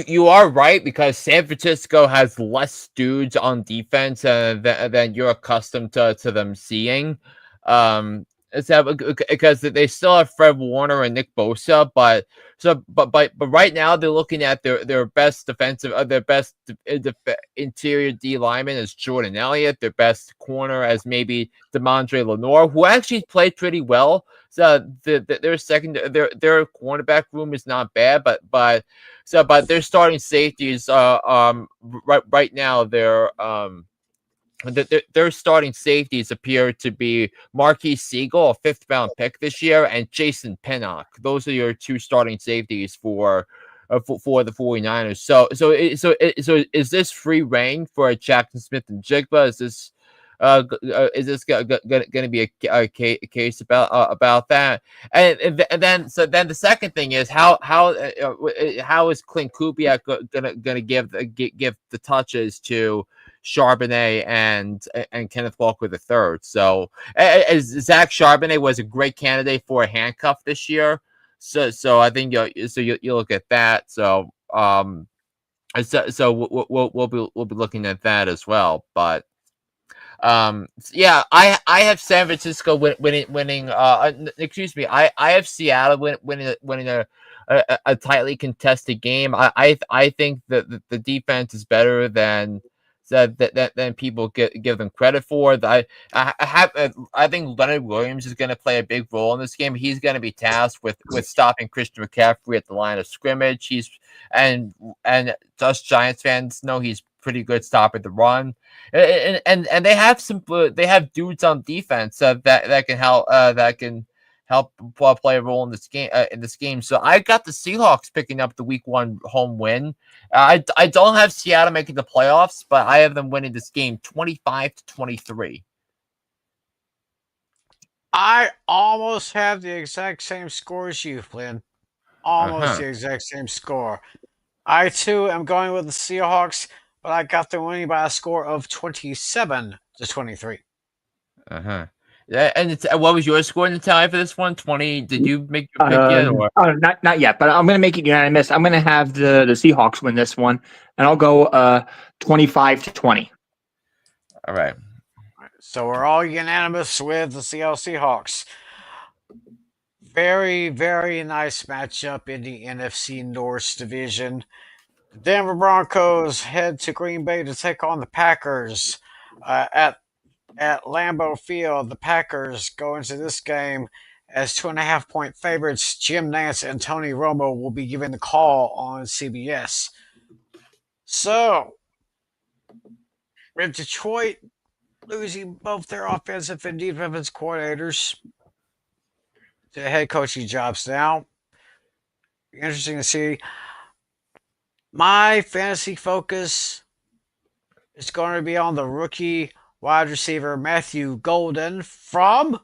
you are right because San Francisco has less dudes on defense than you're accustomed to them seeing. Because they still have Fred Warner and Nick Bosa, but right now they're looking at their best interior D lineman is Jordan Elliott, their best corner as maybe Demondre Lenore, who actually played pretty well. So their cornerback room is not bad, but their starting safeties right now their starting safeties appear to be Marquise Siegel, a 5th-round pick this year, and Jason Pinnock. Those are your two starting safeties for the 49ers. So is this free reign for Jackson Smith and Jigba? Is this going to be a case about that? And then the second thing is how is Clint Kubiak going to give the touches to Charbonnet and Kenneth Walker III. So Zach Charbonnet was a great candidate for a handcuff this year. So I think you look at that. So we'll be looking at that as well. But yeah, I have San Francisco winning. Excuse me, I have Seattle winning a tightly contested game. I think that the defense is better than people give them credit for. I think Leonard Williams is going to play a big role in this game. He's going to be tasked with stopping Christian McCaffrey at the line of scrimmage. And us Giants fans know he's pretty good stopping the run. And they have dudes on defense that can help play a role in this game. So I got the Seahawks picking up the Week 1 home win. I don't have Seattle making the playoffs, but I have them winning this game 25-23. I almost have the exact same score as you, Flynn. Almost the exact same score. I too am going with the Seahawks, but I got them winning by a score of 27-23. Yeah, and what was your score, Natalia, for this one? 20. Did you make your pick yet? Or? Not yet, but I'm going to make it unanimous. I'm going to have the Seahawks win this one, and I'll go 25-20. All right. So we're all unanimous with the Seattle Seahawks. Very, very nice matchup in the NFC North division. The Denver Broncos head to Green Bay to take on the Packers at Lambeau Field. The Packers go into this game as 2.5-point favorites. Jim Nantz and Tony Romo will be giving the call on CBS. So, with Detroit losing both their offensive and defensive coordinators to head coaching jobs now, interesting to see. My fantasy focus is going to be on the rookie wide receiver Matthew Golden from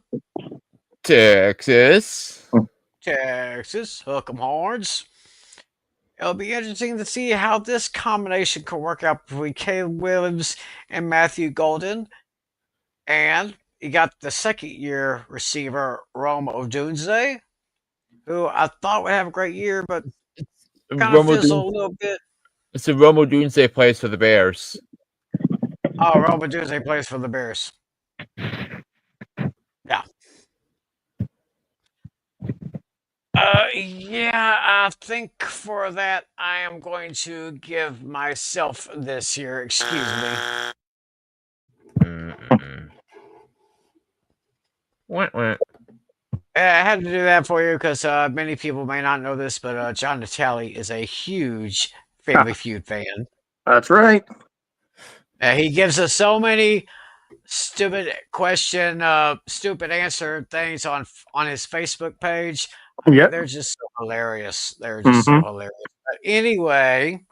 Texas. Hook 'em horns. It'll be interesting to see how this combination can work out between Caleb Williams and Matthew Golden. And you got the second-year receiver Rome Odunze, who I thought would have a great year, but kind of fizzled a little bit. So Rome Odunze plays for the Bears. Oh, Rome Odunze plays for the Bears. Yeah. Yeah, I think for that I am going to give myself this year. Excuse me. What? I had to do that for you because many people may not know this, but John Natale is a huge Family Feud fan. That's right. He gives us so many stupid stupid answer things on his Facebook page. Yep. They're just so hilarious. They're just so hilarious. But anyway,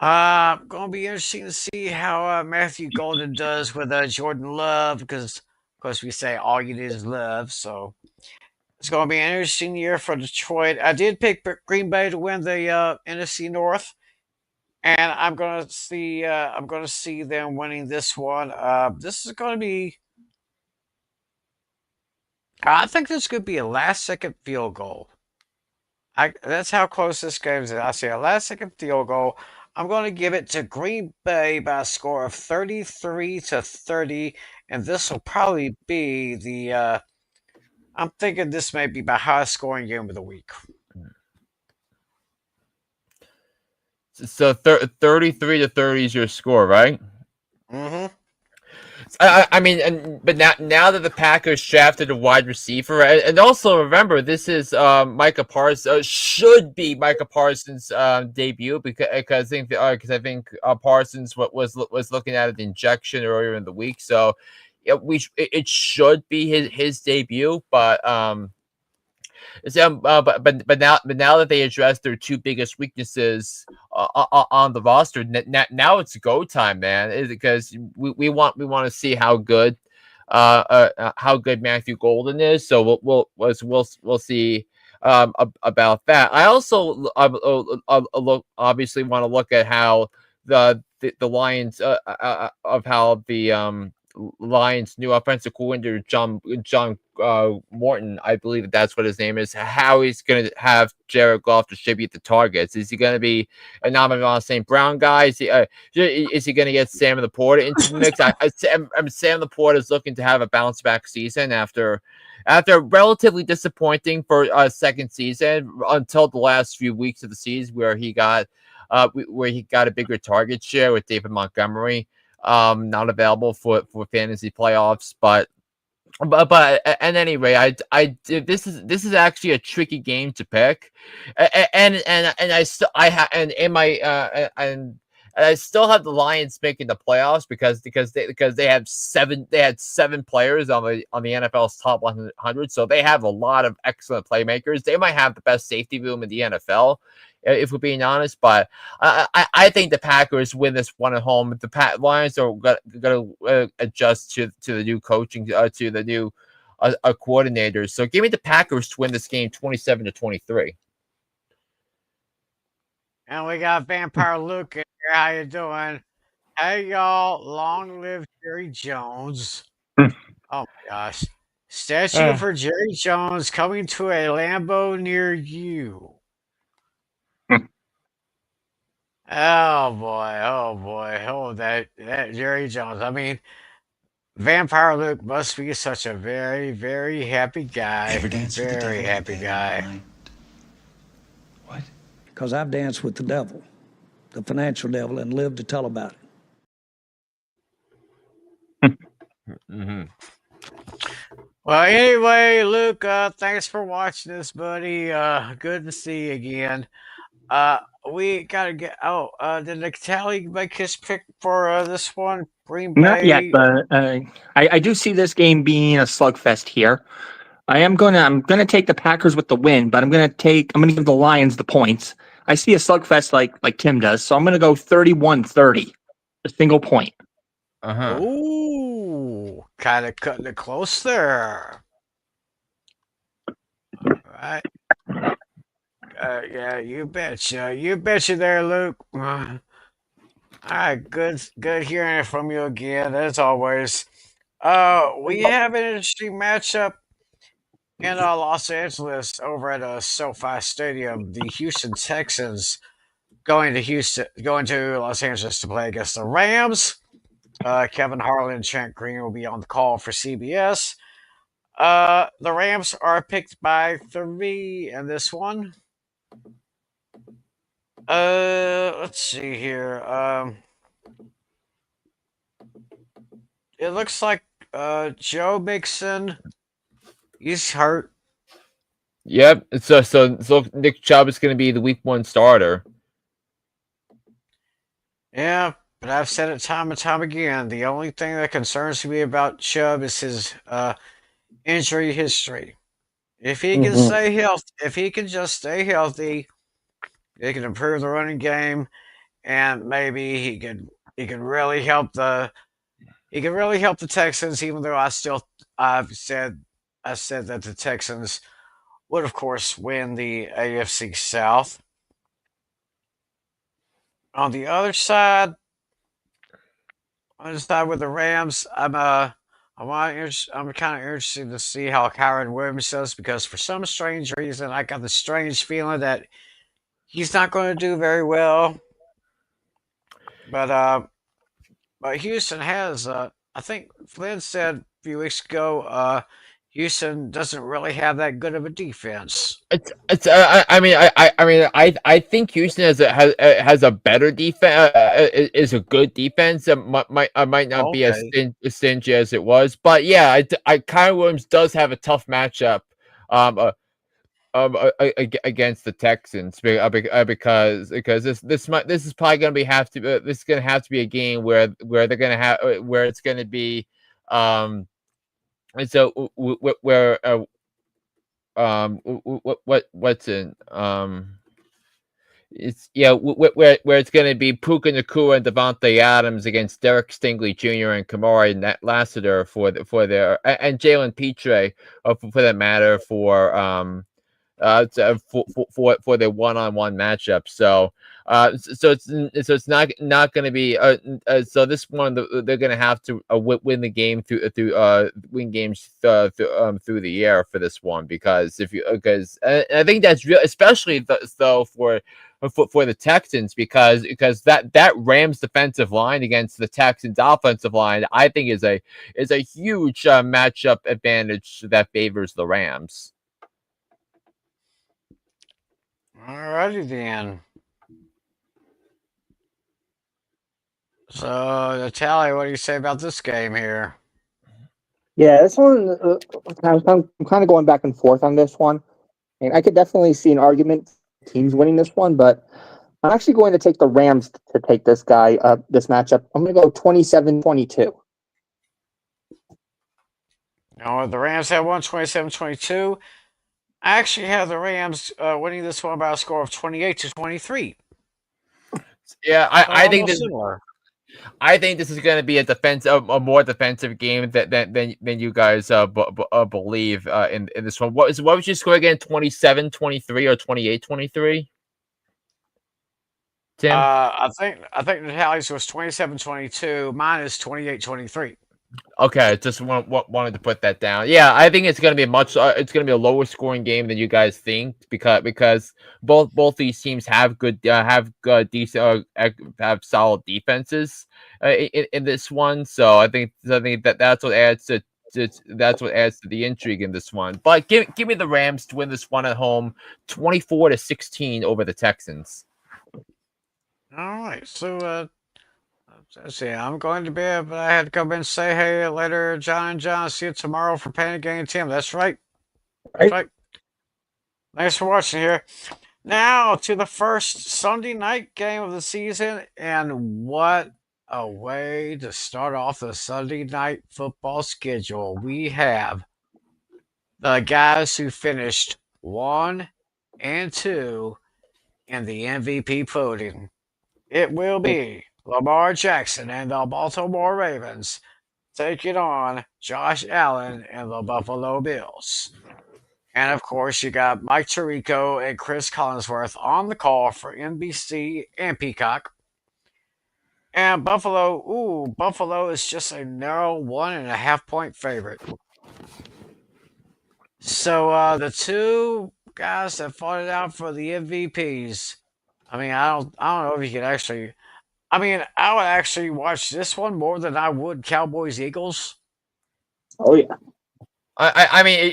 going to be interesting to see how Matthew Golden does with Jordan Love, because, of course, we say all you need is love. So it's going to be an interesting year for Detroit. I did pick Green Bay to win the NFC North, and I'm going to see them winning this one. This is going to be. I think this could be a last-second field goal. That's how close this game is. I see a last-second field goal. I'm going to give it to Green Bay by a score of 33-30, and this will probably be the. I'm thinking this may be my highest-scoring game of the week. So 33-30 is your score, right? Mm-hmm. I mean, but now that the Packers drafted a wide receiver, and also remember, this is Micah Parsons should be Micah Parsons' debut because I think Parsons was looking at an injection earlier in the week, so it should be his debut, but now that they addressed their two biggest weaknesses on the roster, now it's go time, man. Because we want to see how good Matthew Golden is. So we'll see about that. I also obviously want to look at how the the Lions of how the Lions' new offensive coordinator John Morton, I believe that's what his name is, how he's going to have Jared Goff distribute the targets. Is he going to be an Amon St. Brown guy? Is he going to get Sam Laporta into the mix? Sam Laporta is looking to have a bounce back season after relatively disappointing for a second season until the last few weeks of the season where he got a bigger target share with David Montgomery not available for fantasy playoffs, but at any rate, this is actually a tricky game to pick, and I still have the Lions making the playoffs because they had seven players on the NFL's top 100, so they have a lot of excellent playmakers. They might have the best safety room in the NFL, if we're being honest. But I think the Packers win this one at home. The Lions are going to adjust to the new coaching, to the new coordinators. So give me the Packers to win this game 27-23. And we got Vampire Luke in here. How you doing? Hey, y'all. Long live Jerry Jones. Oh, my gosh. Statue for Jerry Jones coming to a Lambo near you. Oh, boy. Oh, boy. Oh, that Jerry Jones. I mean, Vampire Luke must be such a very, very happy guy. Ever dance with the Very devil happy in the pale guy. moonlight? What? Because I've danced with the devil, the financial devil, and lived to tell about it. Mm-hmm. Well, anyway, Luke, thanks for watching this, buddy. Good to see you again. We gotta get. Oh, did Natalie make his pick for this one? Green Bay. Not yet, but I do see this game being a slugfest here. I'm gonna take the Packers with the win, but I'm gonna give the Lions the points. I see a slugfest like Tim does, so I'm gonna go 31-30, a single point. Ooh, kind of cutting it close there. All right. Yeah, you betcha there, Luke. All right, good hearing it from you again, as always. We have an interesting matchup in Los Angeles over at SoFi Stadium. The Houston Texans going to Los Angeles to play against the Rams. Kevin Harlan and Trent Green will be on the call for CBS. The Rams are picked by 3 in this one. Let's see here. It looks like Joe Mixon, he's hurt. Yep. So Nick Chubb is going to be the Week 1 starter. Yeah, but I've said it time and time again. The only thing that concerns me about Chubb is his injury history. If he can stay healthy, if he can just stay healthy, he can improve the running game, and maybe he can really help the Texans. Even though I've said that the Texans would of course win the AFC South. On the other side, with the Rams, I'm kind of interested to see how Kyron Williams does, because for some strange reason I got the strange feeling that he's not going to do very well. But Houston has, I think Flynn said a few weeks ago, Houston doesn't really have that good of a defense. I think Houston has a better defense, is a good defense. It might not be as stingy as it was, but yeah, Kyron Williams does have a tough matchup against the Texans, because this is probably going to have to be a game where they're going to have where it's going to be so where what's in it's where it's going to be Puka Nacua and Devontae Adams against Derek Stingley Jr. and Kamari Lassiter for their and Jalen Petre for that matter for for their one-on-one matchup. So it's not going to be so this one they're going to have to win the game through win games through the air for this one, because I think that's real, especially though for the Texans, because that Rams defensive line against the Texans offensive line, I think is a huge matchup advantage that favors the Rams. Alrighty then. So, Natalie, what do you say about this game here? Yeah, this one, I'm kind of going back and forth on this one. And I could definitely see an argument teams winning this one, but I'm actually going to take the Rams to take this matchup. I'm going to go 27-22. The Rams have won 27-22. I actually have the Rams winning this one by a score of 28-23. Yeah, I think this. Similar. I think this is going to be a more defensive game than you guys believe in this one. What was your score again? 27-23 or 28-23? Tim? I think Natalie's was 27-22. Mine is 28-23. Okay, just wanted to put that down. Yeah, I think it's going to be it's going to be a lower scoring game than you guys think, because both these teams have decent have solid defenses in this one. So I think that's what adds to the intrigue in this one. But give me the Rams to win this one at home, 24-16 over the Texans. All right, so let's see. I'm going to bed, but I had to come in and say hey later, John and John. See you tomorrow for Panic Game Tim. That's right. That's right. Thanks for watching here. Now to the first Sunday night game of the season, and what a way to start off the Sunday night football schedule. We have the guys who finished 1 and 2 in the MVP voting. It will be Lamar Jackson and the Baltimore Ravens taking on Josh Allen and the Buffalo Bills. And of course, you got Mike Tirico and Chris Collinsworth on the call for NBC and Peacock. And Buffalo is just a narrow 1.5 point favorite. So the two guys that fought it out for the MVPs. I mean, I don't know if you could actually. I mean, I would actually watch this one more than I would Cowboys Eagles. Oh yeah. I mean,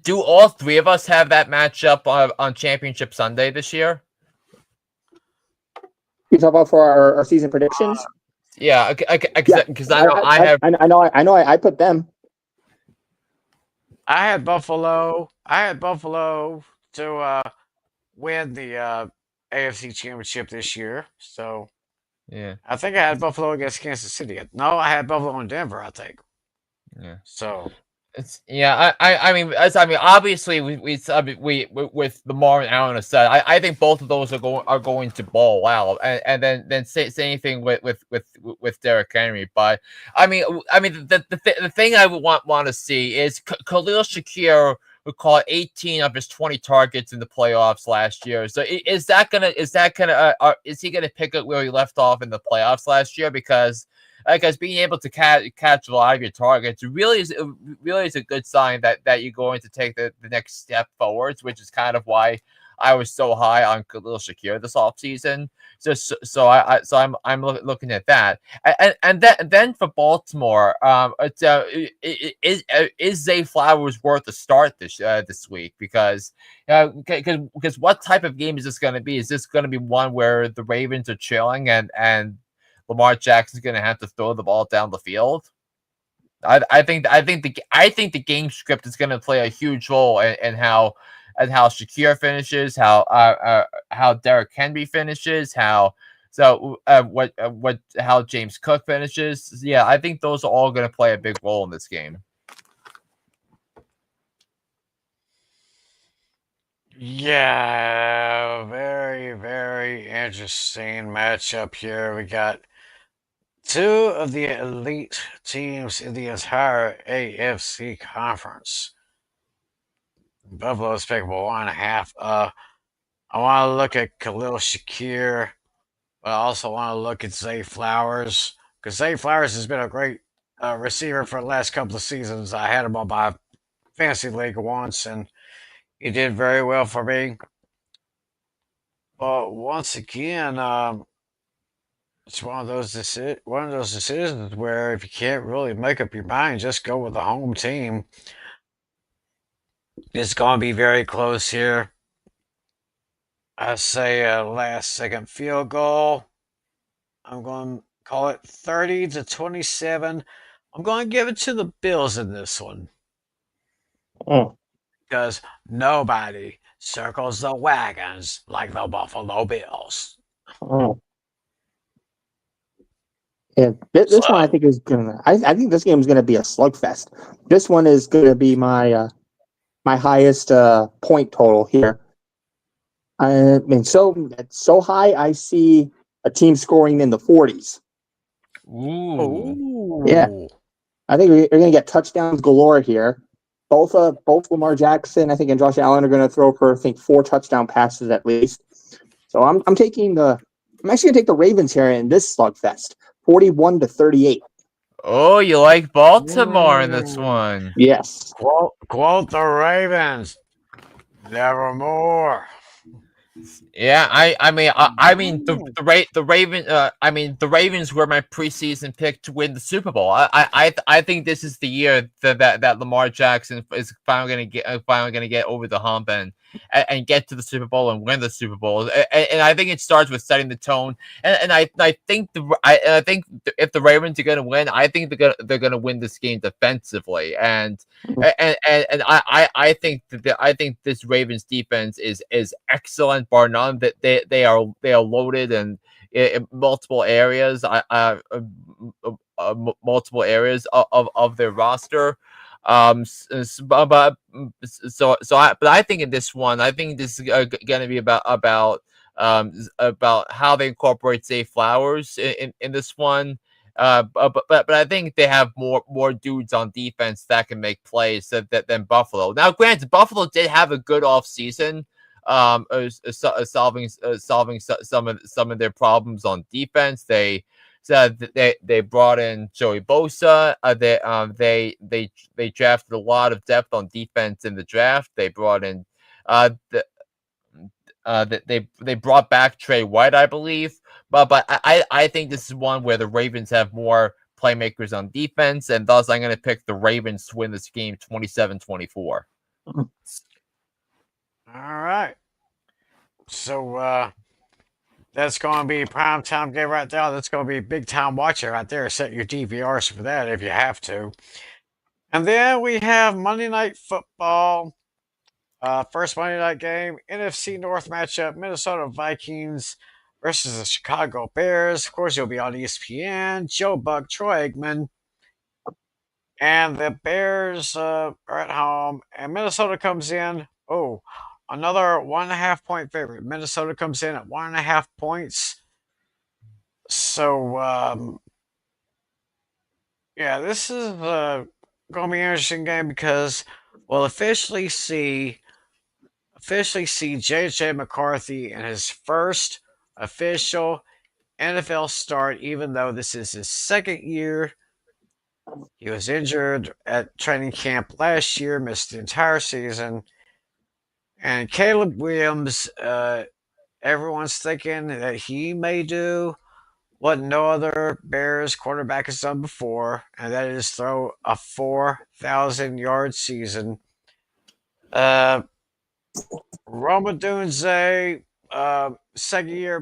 do all three of us have that matchup on Championship Sunday this year? You talk about for our season predictions? Yeah, because I know I put them. I had Buffalo to win the AFC Championship this year. So yeah, I think I had Buffalo against Kansas City. No, I had Buffalo in Denver, I think. Yeah. So I mean, obviously we with Lamar and Allen aside, I think both of those are going to ball out, and then say anything with Derrick Henry. But I mean the thing I would want to see is Khalil Shakir would call 18 of his 20 targets in the playoffs last year. So is he gonna pick up where he left off in the playoffs last year? Because being able to catch a lot of your targets really is a good sign that you're going to take the next step forwards, which is kind of why I was so high on Khalil Shakir this offseason. So I'm looking at that, and then for Baltimore, is Zay Flowers worth a start this week? Because what type of game is this going to be? Is this going to be one where the Ravens are chilling and Lamar Jackson's going to have to throw the ball down the field? I think the game script is going to play a huge role in how Shakir finishes, how Derrick Henry finishes, how James Cook finishes. Yeah, I think those are all going to play a big role in this game. yeah, very, very interesting matchup here. We got two of the elite teams in the entire AFC conference. Buffalo's pickable 1.5. I want to look at Khalil Shakir, but I also want to look at Zay Flowers because Zay Flowers has been a great receiver for the last couple of seasons. I had him on my fantasy league once, and he did very well for me. But once again, it's one of those decisions where if you can't really make up your mind, just go with the home team. It's going to be very close here. I say a last second field goal. I'm going to call it 30-27. I'm going to give it to the Bills in this one Oh, because nobody circles the wagons like the Buffalo Bills. oh. Yeah, this one I So, think is gonna. I think this game is gonna be a slugfest. This one is gonna be my my highest point total here. I mean, so high. I see a team scoring in the 40s. Yeah, ooh. I think you're going to get touchdowns galore here. Both Lamar Jackson, I think, and Josh Allen are going to throw for I think 4 touchdown passes at least. So I'm actually going to take the Ravens here in this slugfest, 41-38. Oh, you like Baltimore in this one? Yes. Quote the Ravens. Nevermore. Yeah, I mean the Raven the Ravens were my preseason pick to win the Super Bowl. I think this is the year that Lamar Jackson is finally gonna get over the hump and get to the Super Bowl and win the Super Bowl. And I think it starts with setting the tone. And I think I think if the Ravens are gonna win, I think they're gonna win this game defensively. And I think I think this Ravens defense is excellent, bar none. That they are loaded and in multiple areas. Multiple areas of their roster. But I think in this one, I think this is going to be about how they incorporate Zay Flowers in this one. But I think they have more dudes on defense that can make plays than Buffalo. Now, granted, Buffalo did have a good off season, solving some of their problems on defense. They brought in Joey Bosa. They drafted a lot of depth on defense in the draft. They brought in they brought back Trey White, I believe. But I think this is one where the Ravens have more playmakers on defense, and thus I'm going to pick the Ravens to win this game 27-24. All right. So that's going to be prime time game right there. That's going to be big time watching right there. Set your DVRs for that if you have to. And then we have Monday Night Football. First Monday night game, NFC North matchup, Minnesota Vikings versus the Chicago Bears. Of course, you'll be on ESPN. Joe Buck, Troy Aikman, and the Bears are at home. And Minnesota comes in. Oh, another 1.5 point favorite. Minnesota comes in at 1.5 points. So, yeah, this is going to be an interesting game because we'll officially see J.J. McCarthy in his first official NFL start, even though this is his second year. He was injured at training camp last year, missed the entire season. And Caleb Williams, everyone's thinking that he may do what no other Bears quarterback has done before, and that is throw a 4,000-yard season. Roma Dunze, second year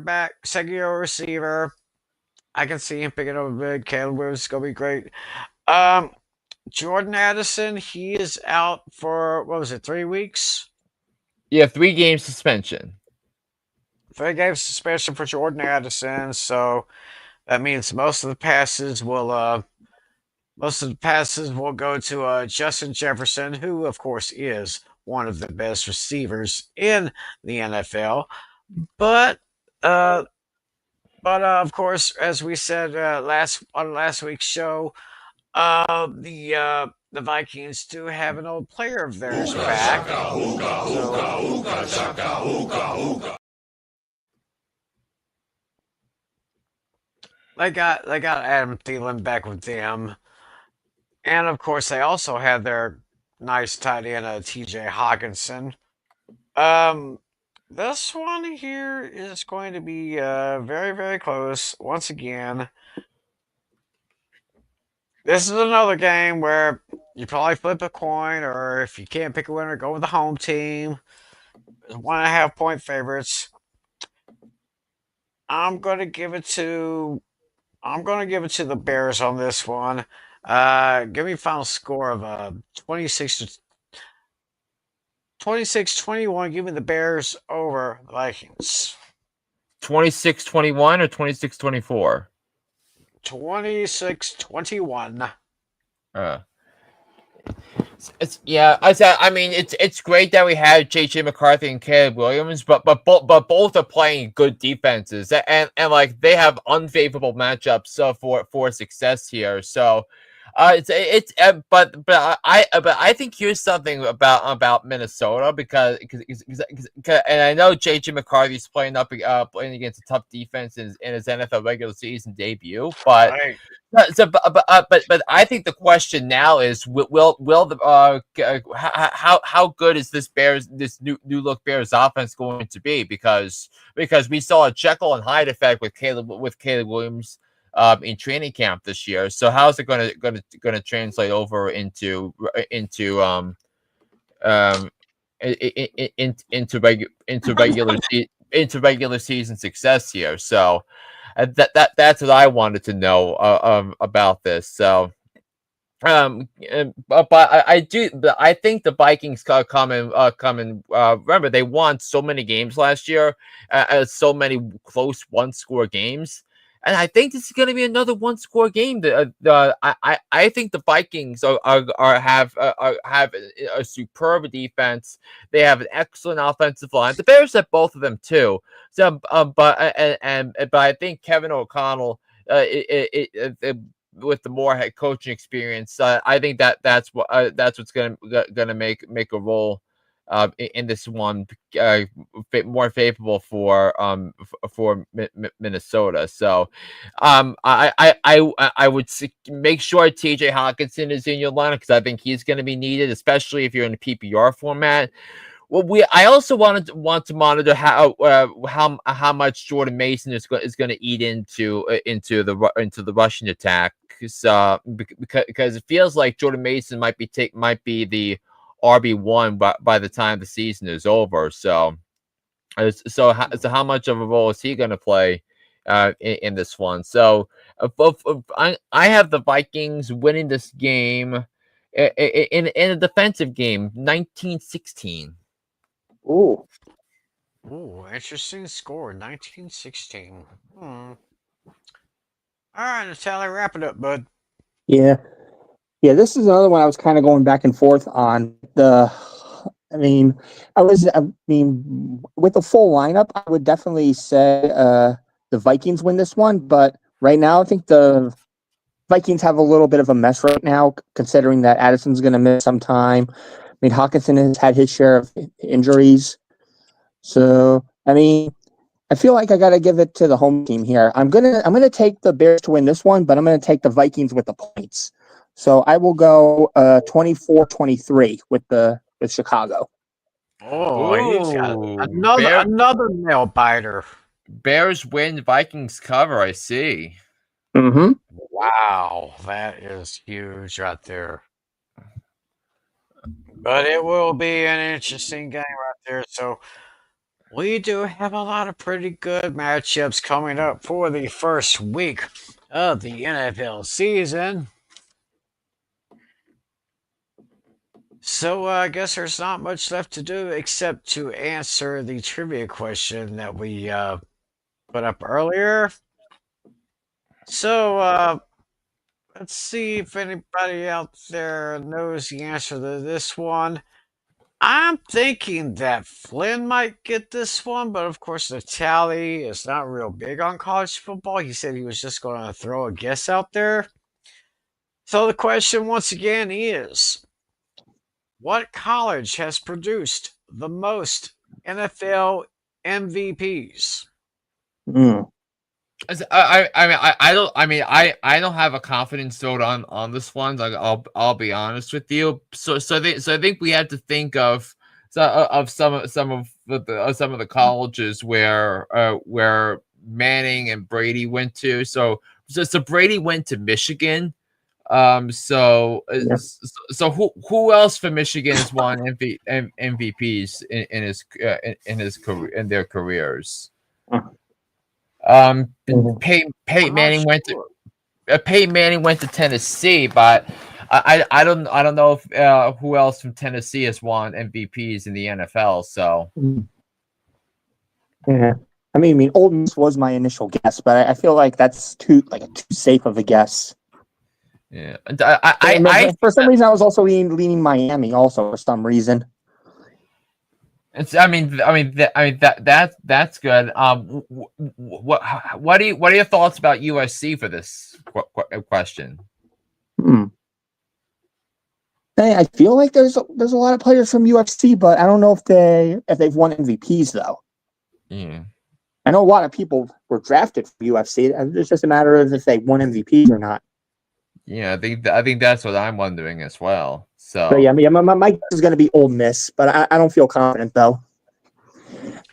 receiver. I can see him picking up a big. Caleb Williams is gonna be great. Jordan Addison, he is out for what was it, 3 weeks? Yeah, 3-game suspension. 3-game suspension for Jordan Addison. So that means most of the passes will go to Justin Jefferson, who of course is one of the best receivers in the NFL. But of course, as we said last week's show, the the Vikings do have an old player of theirs back. They got Adam Thielen back with them, and of course they also had their nice tight end T.J. Hawkinson. Um, this one here is going to be very, very close. Once again, this is another game where you probably flip a coin, or if you can't pick a winner, go with the home team. 1.5 point favorites. I'm gonna give it to the Bears on this one. Give me a final score of 26-21. Give me the Bears over the Vikings. 26-21 or 26-24? 26-21. I mean, it's great that we have JJ McCarthy and Caleb Williams, but both are playing good defenses, and like they have unfavorable matchups for success here. So, but I think here's something about Minnesota because and I know JJ McCarthy's playing against a tough defense in his NFL regular season debut, but. Right. But I think the question now is will the how good is this new look Bears offense going to be, because we saw a Jekyll and Hyde effect with Caleb Williams in training camp this year. So how is it going to translate over into regular season success here? So. That's what I wanted to know about this. So, but I think the Vikings come and remember they won so many games last year, so many close one-score games, and I think this is going to be another one-score game. I think the Vikings have a superb defense. They have an excellent offensive line. The Bears have both of them too. So, but I think Kevin O'Connell, with the more head coaching experience, I think that's what's gonna make a role in this one more favorable for Minnesota. So I would make sure TJ Hawkinson is in your lineup, because I think he's going to be needed, especially if you're in a PPR format. Well, I also want to monitor how much Jordan Mason is going to eat into the rushing attack, because it feels like Jordan Mason might be the RB1 by the time the season is over. So how much of a role is he going to play in this one? So I have the Vikings winning this game in a defensive game, 19-16. Ooh. Ooh, interesting score, 19-16. All right, Natalia, wrap it up, bud. Yeah. Yeah, this is another one I was kind of going back and forth on. I mean, with the full lineup, I would definitely say the Vikings win this one. But right now, I think the Vikings have a little bit of a mess right now, considering that Addison's going to miss some time. I mean, Hawkinson has had his share of injuries. So, I mean, I feel like I got to give it to the home team here. I'm gonna take the Bears to win this one, but I'm gonna take the Vikings with the points. So I will go 24-23 with Chicago. Oh, he's got Ooh, another nail biter. Bears win, Vikings cover. I see. Mm-hmm. Wow, that is huge right there. But it will be an interesting game right there. So we do have a lot of pretty good matchups coming up for the first week of the NFL season. So I guess there's not much left to do except to answer the trivia question that we put up earlier. So let's see if anybody out there knows the answer to this one. I'm thinking that Flynn might get this one, but of course Natali is not real big on college football. He said he was just going to throw a guess out there. So the question once again is, what college has produced the most NFL MVPs? Mm. I don't have a confidence vote on this one. Like, I'll be honest with you. So I think we have to think of some of the colleges where Manning and Brady went to. So Brady went to Michigan. Yeah. So who else for Michigan has won MVPs in his career, in their careers? Mhm. Peyton Manning went to Peyton Manning went to Tennessee, but I don't know if who else from Tennessee has won MVPs in the NFL. So Yeah. I mean, Ole Miss was my initial guess, but I feel like that's too safe of a guess. yeah, For some reason, I was also leaning Miami. Also, for some reason. That's good. What are your thoughts about USC for this question? Hey, I feel like there's a lot of players from UFC, but I don't know if they've won MVPs though. Yeah. I know a lot of people were drafted for UFC. It's just a matter of if they won MVPs or not. Yeah, I think that's what I'm wondering as well. So But yeah, my guess is going to be Ole Miss, but I don't feel confident though.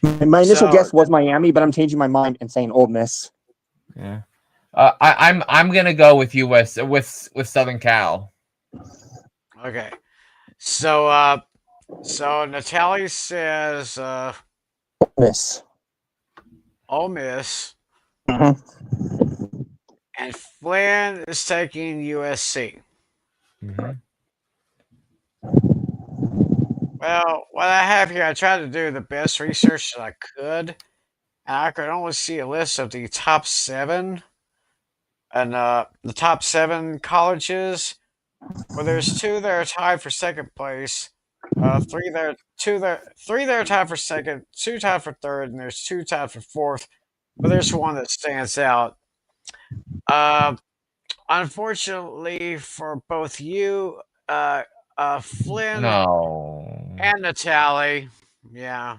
My initial So, guess was Miami, but I'm changing my mind and saying Ole Miss. yeah, I'm gonna go with US with Southern Cal. okay. So, so Natalie says Ole Miss. Ole Miss, Mhm. and Flynn is taking USC. Well, what I have here, I tried to do the best research that I could, and I could only see a list of the top seven and the top seven colleges. Well, there's two that are tied for second place, three that are tied for second, two tied for third, and there's two tied for fourth. But there's one that stands out. Uh, Unfortunately for both you, Flynn No. and Natalie, yeah.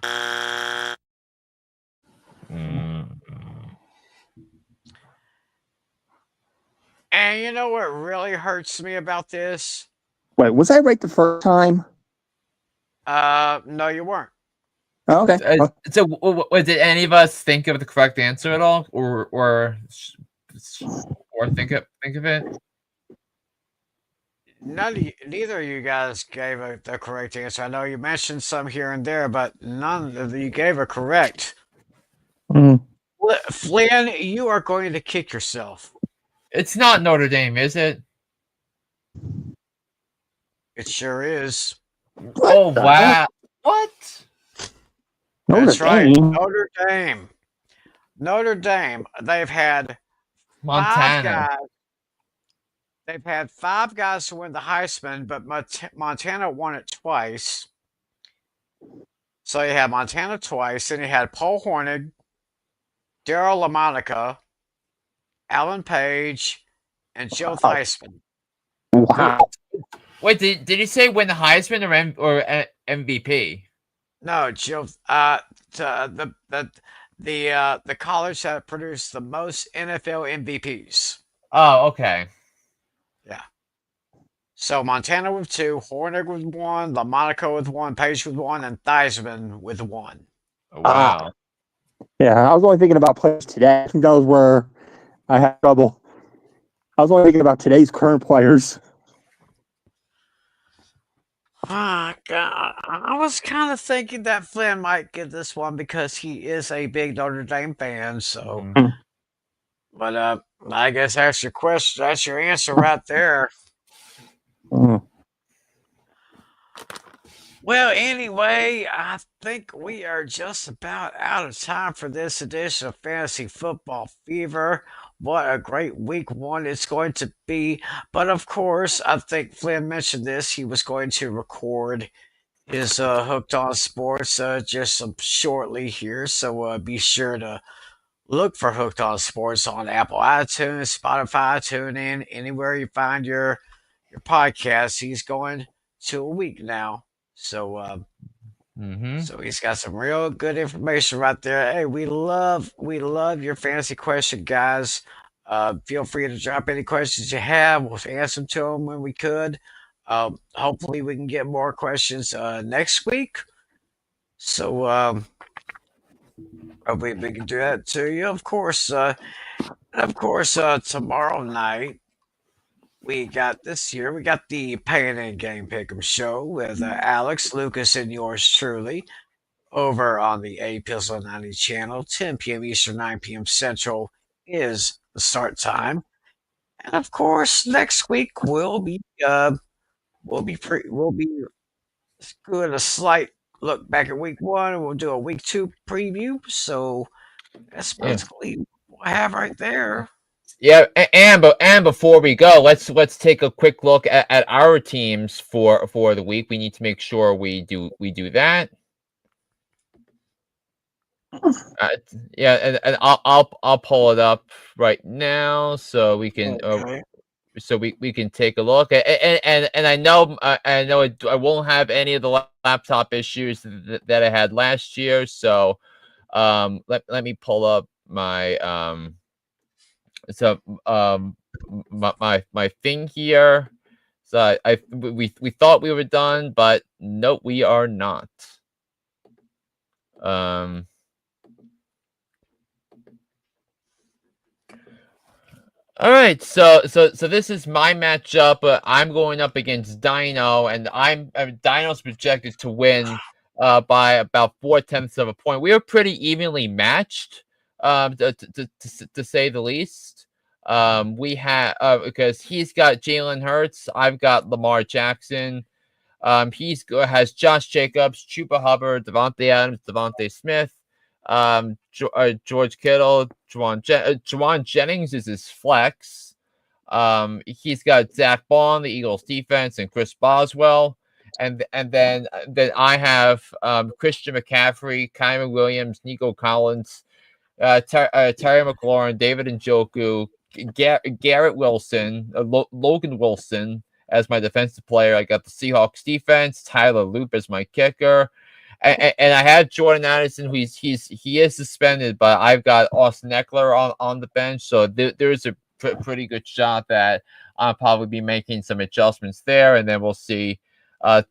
Mm. And you know what really hurts me about this? Wait, was I right the first time? No, you weren't. Oh, okay. Did any of us think of the correct answer at all, or think of it? Neither of you guys gave the correct answer. I know you mentioned some here and there, but none of you gave a correct. Mm. Flynn, you are going to kick yourself. It's not Notre Dame, is it? It sure is. Oh wow! What? That's right, Dame. Notre Dame. Notre Dame. They've had five Montana. guys. They've had five guys to win the Heisman, but Montana won it twice. So you had Montana twice, and you had Paul Hornig, Daryl LaMonica, Alan Page, and Joe Theismann. Wow. Wait, did you say win the Heisman or MVP? No, Joe. The college that produced the most NFL MVPs. Oh, okay. Yeah. So Montana with two, Hornig with one, LaMonica with one, Page with one, and Theismann with one. Oh, wow. Yeah, I was only thinking about players today. I think that was where I had trouble. I was only thinking about today's current players. Ah, God. I was kind of thinking that Flynn might get this one because he is a big Notre Dame fan. So, but I guess that's your question. That's your answer right there. Mm. Well, anyway, I think we are just about out of time for this edition of Fantasy Football Fever. What a great week one it's going to be. But of course, I think Flynn mentioned this. He was going to record his Hooked on Sports just shortly here. So be sure to look for Hooked on Sports on Apple iTunes, Spotify, TuneIn, anywhere you find your podcast. He's going to a week now. So Mm-hmm. so he's got some real good information right there. Hey, we love your fantasy question, guys. Feel free to drop any questions you have. We'll answer to them when we could. Hopefully, we can get more questions next week. So we can do that to you, of course. Tomorrow night we got the Pain and Game Pick'em show with Alex, Lucas, and yours truly over on the Episode 90 channel. 10 p.m. Eastern, 9 p.m. Central is the start time. And of course, next week we'll be doing a slight look back at week one, and we'll do a week two preview. So that's Yeah. basically what I have right there. Yeah, and before we go, let's take a quick look at our teams for the week. We need to make sure we do that. Yeah, and I'll pull it up right now so we can Okay. we can take a look. And I know I won't have any of the laptop issues that I had last year. So let me pull up my my thing here. So we thought we were done, but no, we are not. All right, so this is my matchup. I'm going up against Dino, and Dino's projected to win by about 0.4 of a point. We are pretty evenly matched, to say the least. We have because he's got Jalen Hurts, I've got Lamar Jackson. Has Josh Jacobs, Chuba Hubbard, Devontae Adams, Devontae Smith, George Kittle, Juwan Jennings is his flex. He's got Zach Bond, the Eagles defense, and Chris Boswell. And then I have Christian McCaffrey, Kyron Williams, Nico Collins, Terry McLaurin, David Njoku, Garrett Wilson, Logan Wilson as my defensive player. I got the Seahawks defense, Tyler Loop as my kicker. And I have Jordan Addison, he is suspended, but I've got Austin Eckler on the bench, so there's a pretty good shot that I'll probably be making some adjustments there, and then we'll see.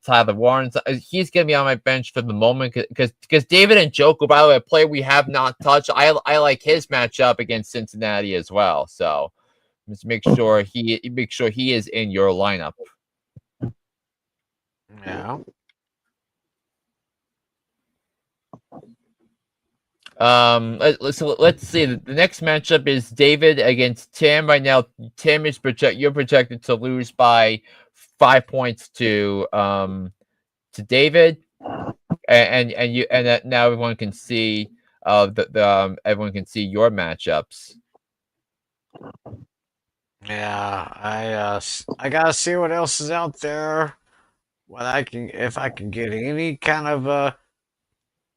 Tyler Warren, he's gonna be on my bench for the moment because David Njoku, by the way, a player we have not touched. I like his matchup against Cincinnati as well, so just make sure he is in your lineup. Yeah. Let's see. The next matchup is David against Tim. Right now, Tim is you're projected to lose by 5 points to David, and now everyone can see everyone can see your matchups. Yeah, I gotta see what else is out there. If I can get any kind of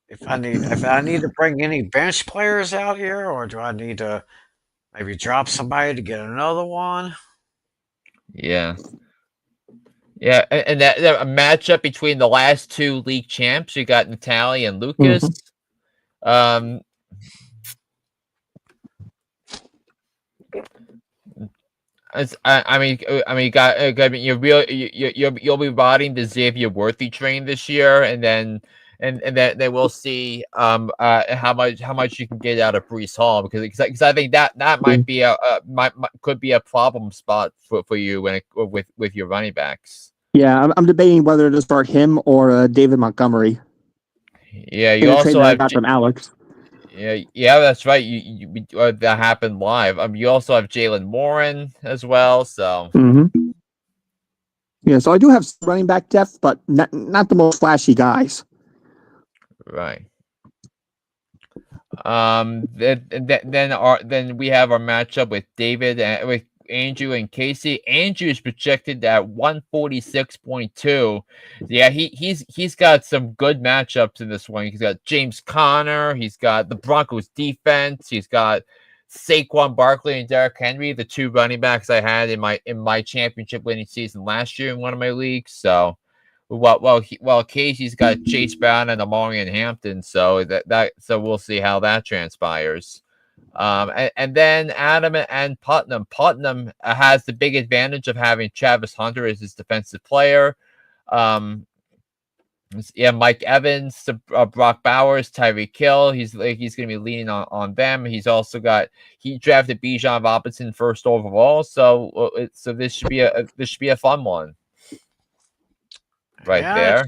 if I need to bring any bench players out here, or do I need to maybe drop somebody to get another one? Yeah. Yeah, and that a matchup between the last two league champs, you got Natalie and Lucas. You'll be riding the Xavier Worthy train this year, and then they will see how much you can get out of Breece Hall because I think that might be could be a problem spot for you with your running backs. Yeah, I'm debating whether to start him or David Montgomery. Yeah, you also have got from Alex. Yeah, that's right. That happened live. You also have Jalen Warren as well. So yeah, so I do have running back depth, but not the most flashy guys. Right. Then we have our matchup with David and Andrew and Casey. Andrew is projected at 146.2. Yeah, he's got some good matchups in this one. He's got James Conner. He's got the Broncos defense. He's got Saquon Barkley and Derrick Henry, the 2 running backs I had in my championship winning season last year in one of my leagues. So, Casey's got Chase Brown and Amari Hampton. So so we'll see how that transpires. And then Adam and Putnam. Putnam has the big advantage of having Travis Hunter as his defensive player. Mike Evans, Brock Bowers, Tyreek Hill. He's going to be leaning on them. He drafted Bijan Robinson first overall. So this should be a fun one, there.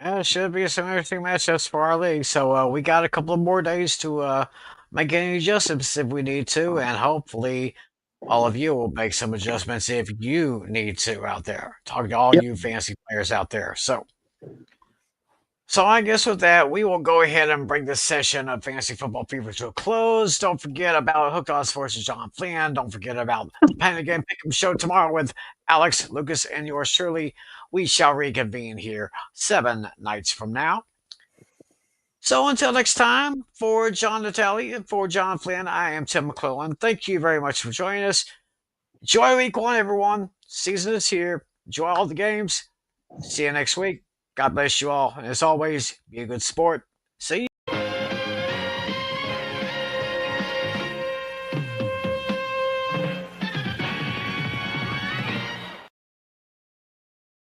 Yeah, it should be some interesting matchups for our league. So we got a couple of more days to make any adjustments if we need to, and hopefully all of you will make some adjustments if you need to out there. Talking to all you fantasy players out there. So I guess with that, we will go ahead and bring this session of Fantasy Football Fever to a close. Don't forget about Hook on Sports with John Flynn. Don't forget about the Panic Game Pick'em Show tomorrow with Alex, Lucas, and yours truly. We shall reconvene here 7 nights from now. So until next time, for John Natali and for John Flynn, I am Tim McClellan. Thank you very much for joining us. Enjoy week 1, everyone. Season is here. Enjoy all the games. See you next week. God bless you all. And as always, be a good sport. See you.